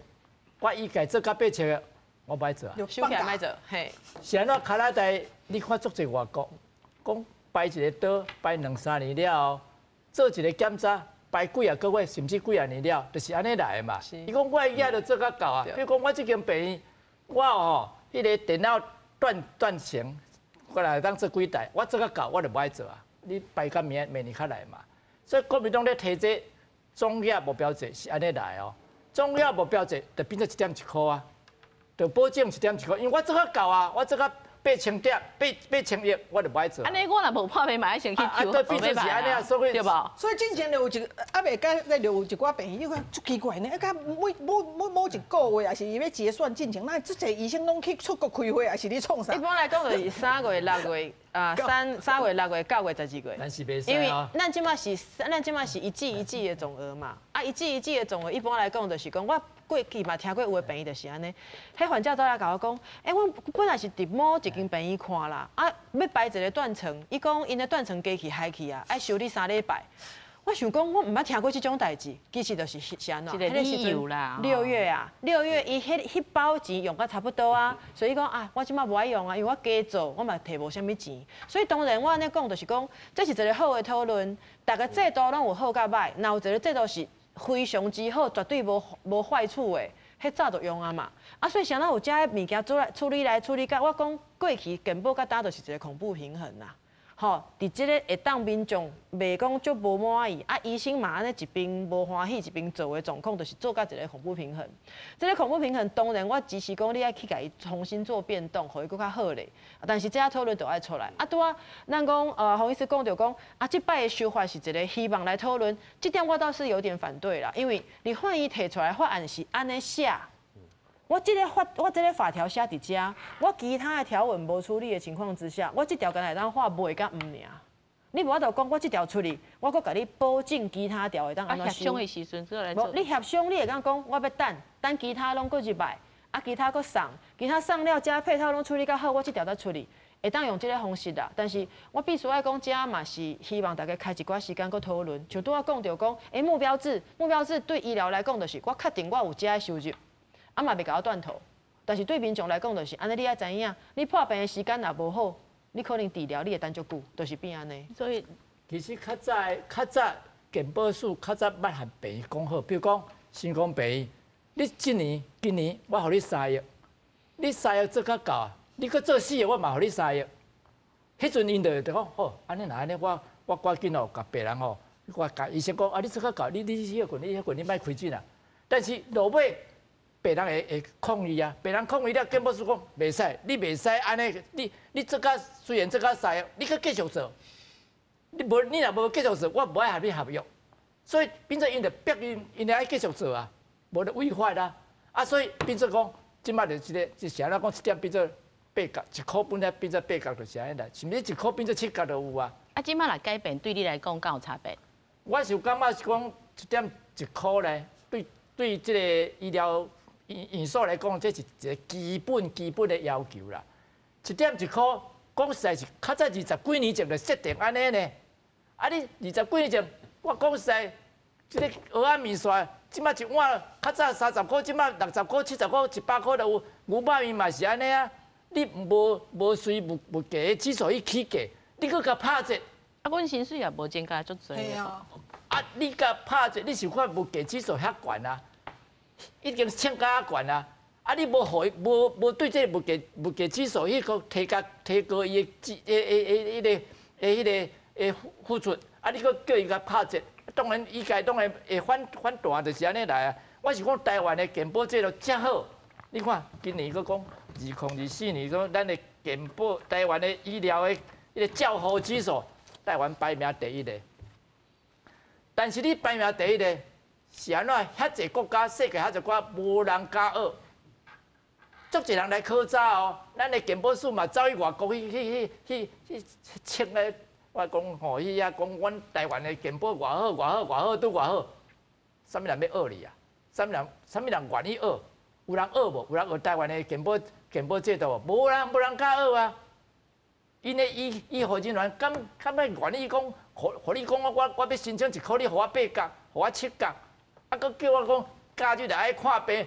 我伊家做到8000亿，我不爱做啊。收起来卖做，嘿。是安怎？加拿大你看足侪外国，讲摆一个岛，摆2、3年了后。做一个检查，排几啊个月，甚至几啊年了，就是安尼来的嘛。伊讲我遐就做较够啊。比如讲我这间病院，我吼，迄个电脑断层，过来当做几台，我做较够，我就无爱做啊。你排到明年较来嘛。所以国民党咧提这总业目标制是安尼来哦。中央目标值就变做1.1块啊，就保证1.1块，因为我做较够啊，我做较8,000亿，我就不爱做。安尼我若无破病，嘛要先去求对，毕竟是安尼啊，所以对无？所以之前就有一啊未甲咧就有一寡病友讲足奇怪呢，啊，每一个月也是伊要结算进前，那这侪医生拢去出国开会，还是你创啥？一般来讲就是3月、6月啊，3月、6月、9月、12月。咱是袂使因为啊。咱即马是一季一季的总额嘛，啊一季一季的总额，一般来讲就是讲我。过去嘛，听过有的病医就是安尼，迄患者走来甲我讲，我本来是伫某一间病院看啦，啊要排一个断层，伊讲因的断层机器害去啊，爱修理3礼拜。我想讲，我毋捌听过即种代志，其实就是安怎？一个理由啦。6月啊，6月伊迄包钱用到差不多啊，所以讲啊，我即马无爱用啊，因为我加做，我嘛摕无啥物钱。所以当然我安尼讲，就是讲，这是一个好的讨论，大家制度拢有好甲歹，若有一个制度是。非常之好，绝对无坏处的，迄早就用啊嘛。啊，所以像咱有遮物件处理来处理去，我讲过去健保甲打就是一个恐怖平衡啦。吼，伫即个会当民众袂讲足无满意，啊，医生嘛安尼一边无欢喜一边做的状况，就是做到一个恐怖平衡。这个恐怖平衡，当然我支持讲你爱去甲伊重新做变动，互伊更较好咧。但是这讨论就爱出来。啊，拄啊，咱讲洪医师讲着讲，啊，这摆的修法是一个希望来讨论，这点我倒是有点反对啦，因为你法院提出来法案是安尼写。我这个法条写伫遮，我其他的条文无处理的情况之下，我这条敢会当画袂甲唔尔。你无法度讲我这条处理，我搁甲你保证其他条会当安怎修。协商的时阵再来做。无，你协商你会讲讲，我要等其他拢搁入来，啊，其他搁送，其他送了，遮配套拢处理较好，我这条再处理，会当用这个方式啦。但是我必须爱讲，遮嘛是希望大家开一寡时间搁讨论。像拄仔讲着讲，目标制对医疗来讲就是我确定我有遮个收入。啊嘛袂甲我断头，但是对民众来讲，就是安尼，你爱知影，你破病的时间若无好，你可能治疗你会等足久，就是变安尼。所以其实较早健保署较早捌和病院讲好，比如讲先讲病院，你今年我互你3亿，你3亿做较够，你搁做4亿，我嘛互你3亿。迄阵因就讲好，安尼若安尼，我赶紧哦，甲病人哦，我甲医生讲啊，你做较够，你迄群你莫开钱啊。但是落尾。病人会抗议啊！病人抗议了，健保署讲袂使，你袂使安尼，你做甲虽然做甲使，你搁继续做，你若无继续做，我无爱和你合约，所以变做因就逼因就爱继续做啊，无就违法啦。啊，所以变做讲，即摆就就是安怎讲，一点变做8角，1块本来变做8角就是安尼啦，是毋是1块变做7角就有啊？啊，即摆若改变，对你来讲敢有差别？我是感觉是讲1块咧，对即个医疗。院所来讲，这是一个基本的要求啦。1.1块，讲实在是较早20几年前就设定安尼呢。啊，你20几年前，我讲实在，这个蚵仔面线，即摆一碗较早30块，即摆60块、70块、100块都有。牛肉面嘛是安尼啊，你无随物价的指数去起价，你搁甲拍折。啊，阮薪水也无增加足多。系啊。啊，你甲拍折，你想看物价指数遐悬啊？已经欠甲悬啊！啊，你无对这个物价指数迄个提高伊的迄个付出，啊，你搁叫伊甲拍折，当然伊家当然会反弹，就是安尼来啊！我是讲台湾的健保制度遮好，你看今年佫讲2024年讲咱的健保台湾的医疗的迄个照护指数，台湾排名第1的，但是你排名第1的。是安怎？遐济国家，世界遐济国无人加学，足侪人来考察哦。咱的健保署嘛走去外国去请咧，我讲吼，伊遐讲阮台湾的健保偌好，都偌好。啥物人要学你啊？啥物人愿意学？有人学无？有人学台湾的健保制度无？无人加学啊！因的医护人员敢要愿意讲，互你讲我要申请1块，你互我8角，互我7角。啊！佮叫我讲，假日来爱看病，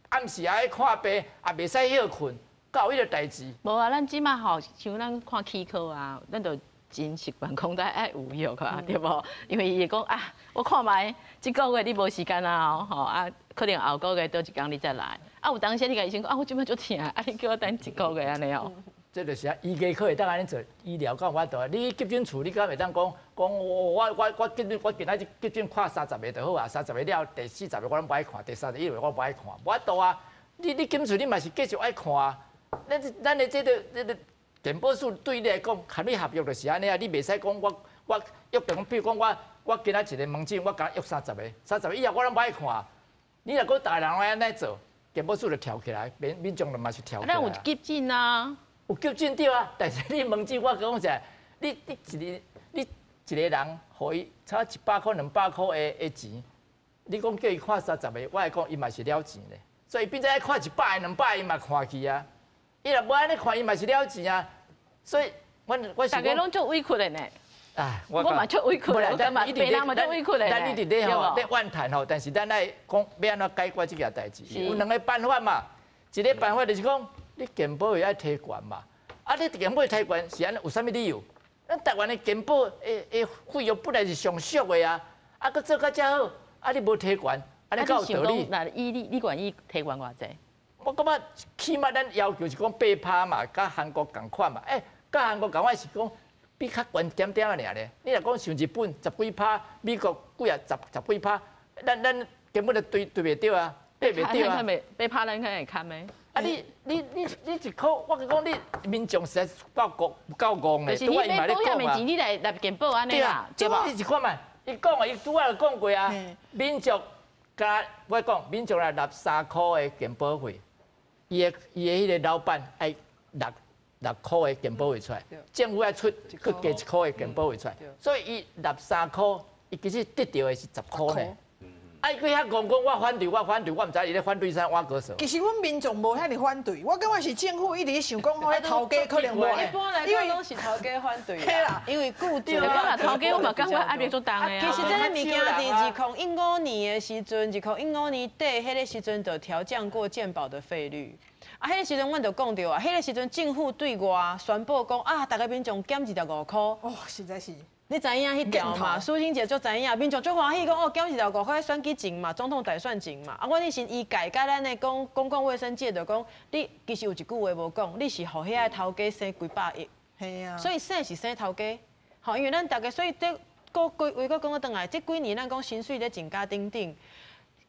暗时爱看病，也袂使休困，搞迄个代志。无啊，咱即马吼，像咱看齿科啊，咱就真习惯讲在爱有药啊，对无？因为伊会讲啊，我看卖，即个月你无时间啊，吼啊，可能后个月倒一工你再来。啊，有当时你甲医生讲啊，我即摆足疼，啊，你叫我等1个月安尼哦。这就是啊，医家可会当安尼做医疗到法度。你急诊处你敢会当讲我今仔日急诊看30个就好啊，30个了，第40个我拢不爱看，第31个我不爱看，无法度啊。你急诊处你嘛是继续爱看啊。咱的这个健保署对你来讲，和你合约就是安尼啊，你袂使讲我约定，比如讲我今仔一个门诊，我甲约30个，30个以后我拢不爱看。你若讲大人拢安尼做，健保署就跳起来，民众就嘛是跳起来。咱有急诊啊。有急诊对啊，但是你门诊我讲一下，你一个人，互伊差100块、200块的钱，你讲叫伊看30个，我来讲伊嘛是了钱的，所以变做爱看100个、200个伊嘛看去啊。伊若无安尼看，伊嘛是了钱啊。所以我是大家拢足委屈的呢。哎，我嘛足委屈的，我感觉别人嘛足委屈的。咱一直咧吼咧怨叹吼，但是咱爱讲要安怎解决这件代志，有2个办法嘛。一个办法就是讲。你健保会爱提悬嘛？啊，你健保提悬是安尼有啥物理由？咱台湾的健保的费用本来是上俗的啊，啊，佫做较遮好，啊，你无提悬，安尼够有道理？那你愿意提悬偌济？我感觉起码咱要求是讲8%嘛，甲韩国共款嘛。甲韩国共款是讲比较悬点点啊尔咧。你若讲像日本10几%，美国几啊十几%，咱根本就对袂着啊，对袂着啊。8%咱可以看咩？啊！你一箍，我讲你民众实在够戆的，就是你买保险的钱，你来健保安尼啦，对吧？你一看嘛，伊讲啊，伊拄仔就讲过啊，民众加我讲，民众来纳3块的健保费，伊的迄个老板爱6块的健保费出来，政府爱出加1块的健保费出来，所以伊纳3块，伊其实得到的是10块呢。啊！伊去遐讲，我反对，我毋知伊咧反对啥，我歌手。其实阮民众无遐尼反对，我感觉是政府一直想讲，迄头家可能无。一般来讲拢是头家反对。嘿啦，因为固定啊。头家我嘛感觉压力足重的啊。其实这个物件伫2015年的时阵，2015年底迄个时阵就调降过健保的费率。啊，迄个时阵阮就讲着啊，迄个时阵政府对外宣布讲啊，大家民众减1.5块。哦，实在是。你知影迄条嘛？苏欣姐就知影，民众最欢喜讲哦，减1.5块选举前嘛，总统大选前嘛。啊，我你是医界甲咱的公共卫生界就讲，你其实有一句话无讲，你是互遐个头家省几百亿。系啊。所以省是省头家，吼，因为咱大家所以这话讲到转来，这几年咱讲薪水咧增加等等，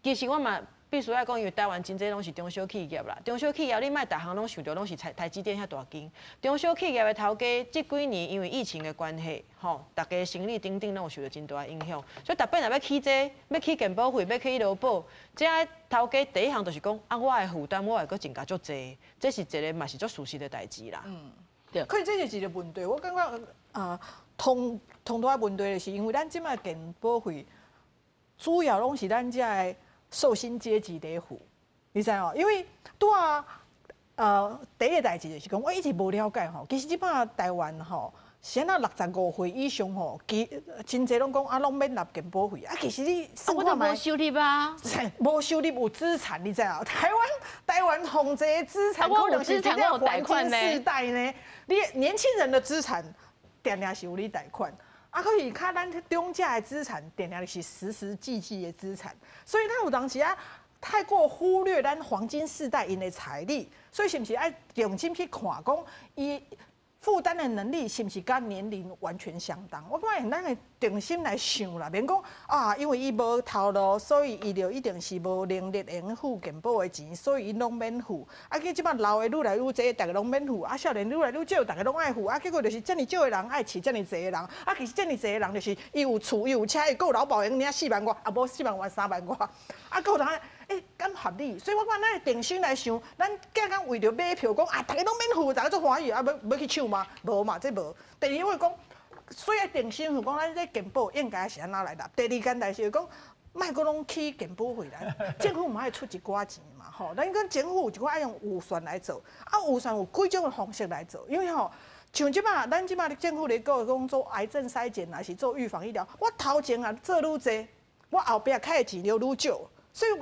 其实我嘛。必须要讲，因为台湾真侪拢是中小企业啦，中小企业你莫逐项拢想到拢是台积电遐大间，中小企业的头家这几年因为疫情的关系，吼，大家生理等等拢有受到真大的影响，所以逐摆若要起这，要起健保费，要起劳保，这头家第一项就是讲，啊，我的负担我会搁增加足济，这是一个嘛是足事实的代志啦。对。可是这就是一个问题，我感觉同大问题就是因为咱即摆健保费主要拢是咱遮个。受薪阶级在付，你知哦？因为拄啊，第一个代志就是讲，我一直无了解吼。其实即摆台湾吼，现在65岁以上吼，真侪拢讲啊，拢免纳健保费啊。其实你我都无收入啊，无收入有资产，你知哦？台湾红这资产可能是这样黄金世代呢。你年轻人的资产，定定是有你贷款。啊，可是看咱中价的资产，定定是实际的资产，所以咱有当时啊，太过忽略咱黄金世代因的财力，所以是不是爱用心去看讲伊负担的能力是不是跟年龄完全相当？我感觉咱会定心来想啦，免讲啊，因为伊无头路，所以伊就一定是无能力用付健保的钱，所以伊拢免付。啊，去即摆老的愈来愈侪，大家拢免付；啊，少年愈来愈少，大家拢爱付。啊，结果就是遮尔少的人爱饲遮尔侪的人。啊，其实遮尔侪的人就是伊有厝，伊有车，伊有劳保用，领4万外，啊无4万外3万外。啊，有人敢合理？所以我讲咱定心来想，咱竟然为着买票讲啊，大家拢免付，大家足欢喜啊，要去抢吗？无嘛，这无。第二我讲，所以定心想讲，咱这健保应该是安怎来纳？第二件代志就讲，莫阁拢起健保费来，政府嘛爱出一寡钱嘛，吼。咱讲政府有一寡爱用预算来做，啊，预算有几种的方式来做，因为吼。像即摆，咱即摆政府咧讲做癌症筛检，还是做预防医疗，我头前啊做愈济，我后壁开的钱就愈少。所以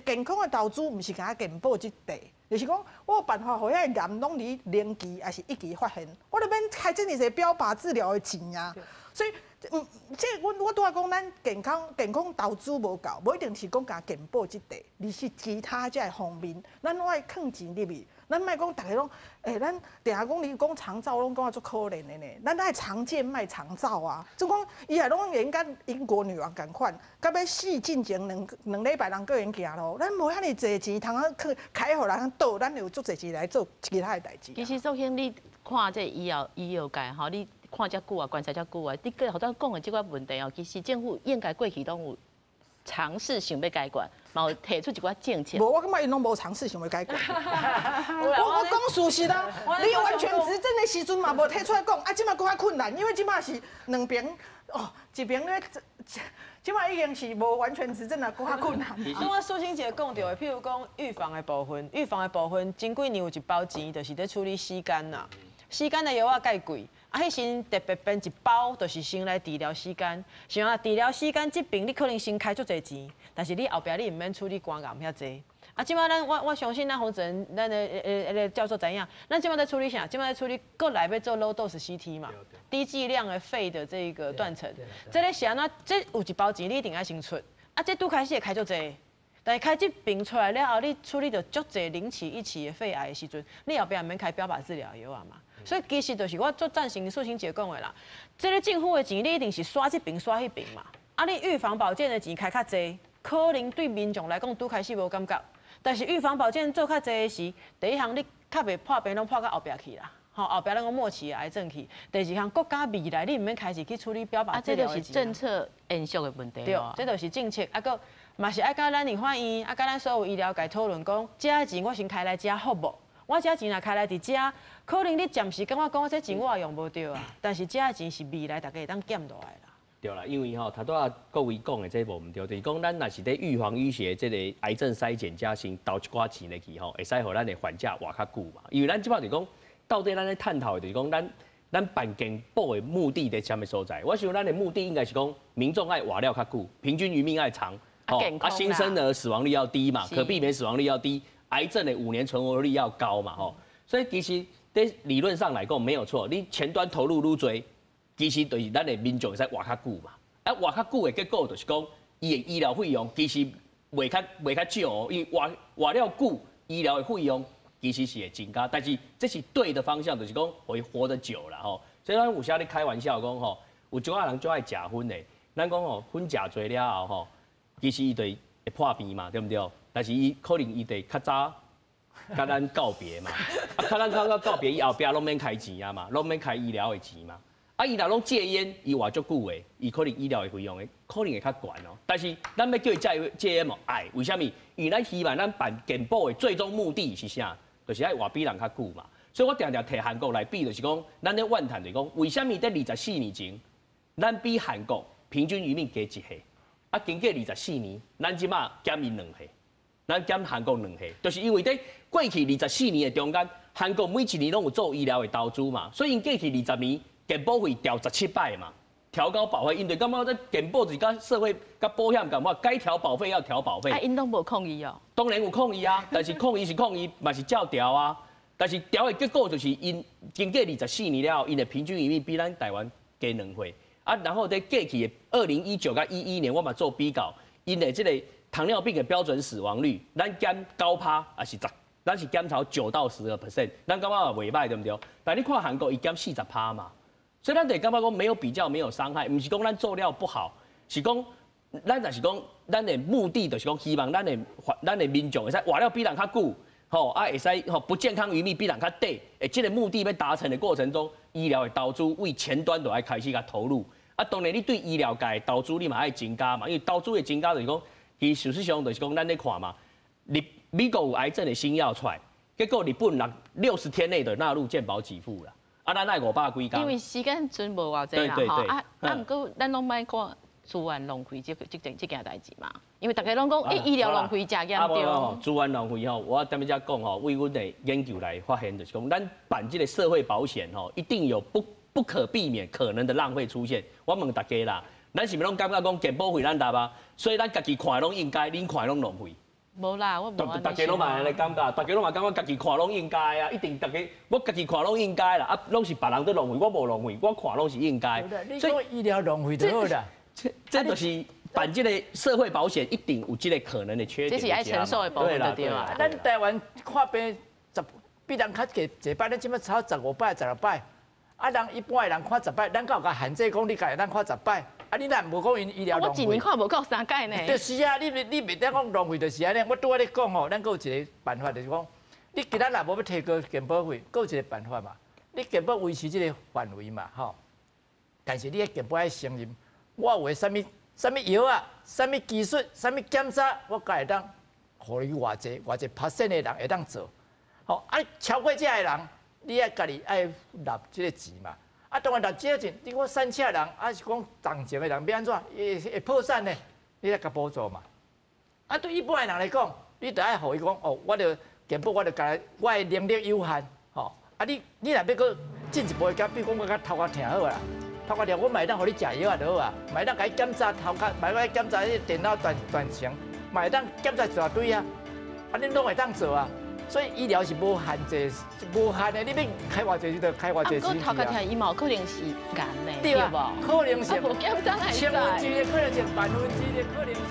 健康的投资毋是讲健保即块，就是讲我有办法，互遐癌拢伫0期还是1期发现，我都免开这么侪标靶治疗的钱啊。所以，这我拄仔讲，咱健康投资无够，无一定是讲甲健保即块，而是其他这方面，咱爱放钱入去。咱莫讲大家拢，咱定下讲你讲长照，拢讲啊足可怜的呢。咱爱常见卖长照啊，就讲伊也拢演甲英国女王共款，到要死进前两礼拜人个人行路，咱无遐尼济钱，通啊去开互人倒，咱有足济钱来做其他的代志。其实首先你看这医药界吼，你看遮久啊，观察遮久啊，你个好多讲的即个问题哦，其实政府应该过去拢有尝试想要解决，嘛有提出一寡政策。无，我感觉因拢无尝试想要解决。我讲事实啦，你完全执政的时阵嘛无提出来讲，啊，即马更较困难，因为即马是两边哦，一边咧，即马已经是无完全执政啦，更较困难。我苏清姐讲到的，譬如讲预防的部分，前几年有一包钱，就是咧处理死肝啦，死肝的药啊介贵。啊，迄时特别编一包，就是先来治疗死肝。想啊，治疗死肝这病，你可能先开足侪钱，但是你后壁你唔免处理肝癌遐济。啊，即摆我相信咱洪主任，咱的教授知影，咱即摆在处理啥？即摆在处理过来要做 low dose CT 嘛，低剂量的肺的这个断层。这个是安怎？这有一包钱，你一定要先出。啊，这拄开始会开足济。但是开这病出来了后，你处理到足侪0期、1期的肺癌的时阵，你后壁免开标靶治疗药啊嘛。所以其实就是我做赞成素清姐讲的啦，这个政府的钱你一定是刷这病刷迄病嘛。啊，你预防保健的钱开较济，可能对民众来讲拄开始无感觉，但是预防保健做较济的时，第一项你较袂破病，拢破到后壁去啦。吼，后壁咱讲末期的癌症去。第二项国家未来你唔免开始去处理标靶治疗的钱。啊，这就是政策延续的问题。对，这就是政策，啊个。嘛是爱甲咱立法院，啊甲咱所有医疗界讨论讲，这钱我先开来遮好无？我这钱若开来伫遮，可能你暂时感觉讲这钱我也用无着啊，但是这钱是未来大家会当减落来啦。对啦，因为吼，头拄仔各位讲的这无毋对，就是讲咱若是咧预防医学这个癌症筛检加先投一寡钱入去吼，会使互咱的患者活较久嘛。因为咱即摆就讲，到底咱咧探讨的就是讲咱办健保的目的在啥物所在？我想咱的目的应该是讲，民众爱活了较久，平均余命爱长。新生儿死亡率要低嘛，可避免死亡率要低，癌症的5年存活率要高嘛，吼，所以其实在理论上来讲没有错，你前端投入愈多，其实就是咱的民众会使活较久嘛，啊，活较久的结果就是讲，伊的医疗费用其实袂较少哦，因为活了久，医疗的费用其实是会增加，但是这是对的方向，就是讲会活得久啦，吼，所以咱有时咧开玩笑讲吼，有一寡人就爱食薰的，咱讲吼，薰食多了后吼。其实伊会破病嘛，对不对？但是伊可能伊得较早甲咱告别嘛，啊，较咱告别，伊后壁拢免开钱啊嘛，拢免开医疗的钱嘛。啊，伊若拢戒烟，伊活足久的，伊可能医疗的费用可能会较悬哦。但是咱要叫伊戒烟嘛，爱为虾米？因为咱希望咱办健保的最终目的是啥？就是爱活比人较久嘛。所以我常常摕韩国来比，就是讲，咱咧怨叹就是讲，为虾米在24年前，咱比韩国平均余命加1岁？啊，经过24年，咱即马减伊2岁，咱减韩国2岁，就是因为在过去24年的中间，韩国每一年拢有做医疗的投资嘛，所以因过去20年健保费调17摆嘛，调高保费，因为感觉这健保是甲社会甲保险感觉该调保费要调保费。啊，因拢无抗议哦。当然有抗议啊，但是抗议嘛是照调啊，但是调的结果就是因经过24年了后，因的平均余命比咱台湾加2岁。啊，然后在过去的2019甲11年，我嘛做比较，因的这个糖尿病的标准死亡率，咱减9%还是咱是减超9到12%，咱感觉也袂歹，对不对？但你看韩国伊减40%嘛，所以咱得感觉讲没有比较，没有伤害，不是讲咱做料不好，是讲咱就是讲咱的目的就是讲希望咱的民众会使活了比人较久。吼，啊，会使吼不健康余命比人较低，这个目的要达成的过程中，医疗的投资为前端就要开始甲投入。啊，当然你对医疗界投资你嘛爱增加嘛，因为投资的增加就是讲，其实事实上就是讲咱咧看嘛，美国有癌症的新药出来，结果日本人60天内就纳入健保给付啦，啊，咱爱500几天。因为时间真无偌济啦，吼啊，毋过咱拢莫讲资源浪费这件代志嘛。因为大家拢讲，医疗浪费真严重。资源浪费吼，我踮遮讲吼，为阮的研究来发现，就是讲，咱办这个社会保险吼，一定有不可避免可能的浪费出现。我问大家啦，咱是毋是拢感觉讲健保费咱纳啊？所以咱家己看拢应该，恁看拢浪费。无啦，我无安尼。大家拢嘛安尼感觉，大家拢嘛感觉家己看拢应该啊，一定大家我家己看拢应该啦，啊，拢是别人在浪费，我无浪费，我看拢是应该。所以医疗浪费就好啦。这就是办这个社会保险一定有这个可能的缺点。这是爱承受的部分就对啊。咱台湾看病比人较济摆，咱即摆超15摆、16摆，啊，人一般的人看10摆，咱有甲限制讲你家咱看10摆。啊！你若无讲因医疗浪费，我一年看无够3届呢。就是啊，你袂当讲浪费，就是安尼。我拄仔咧讲吼，咱有一个办法，就是讲，你今仔若无要提高健保费，有一个办法嘛。你健保维持这个范围嘛，吼。但是你的健保爱承认，我有啥物药啊，啥物技术，啥物检查，我才会当，互你偌济%的人会当做。吼，啊，超过这个人，你爱家己爱纳这个钱嘛。啊，当然，这个钱，你讲三车人，啊是讲重症的人要安怎会破产呢？你来甲补助嘛。啊，对一般的人来讲，你得爱互伊讲，哦，我着健保，我着甲我的能力有限，吼。啊，你若要搁进一步的，比如讲我甲头壳疼好啦，头壳疼我买当互你食药啊就好啊，买当甲伊检查头壳，买我检查迄电脑断层，买当检查一大堆啊，啊，你拢会当做啊。所以医疗是无限制，无限的，你要开偌济就得开偌济钱去啊。头壳疼，伊嘛有可能是癌呢，对无？可能性，无检查还10%的可能性，1%的可能性。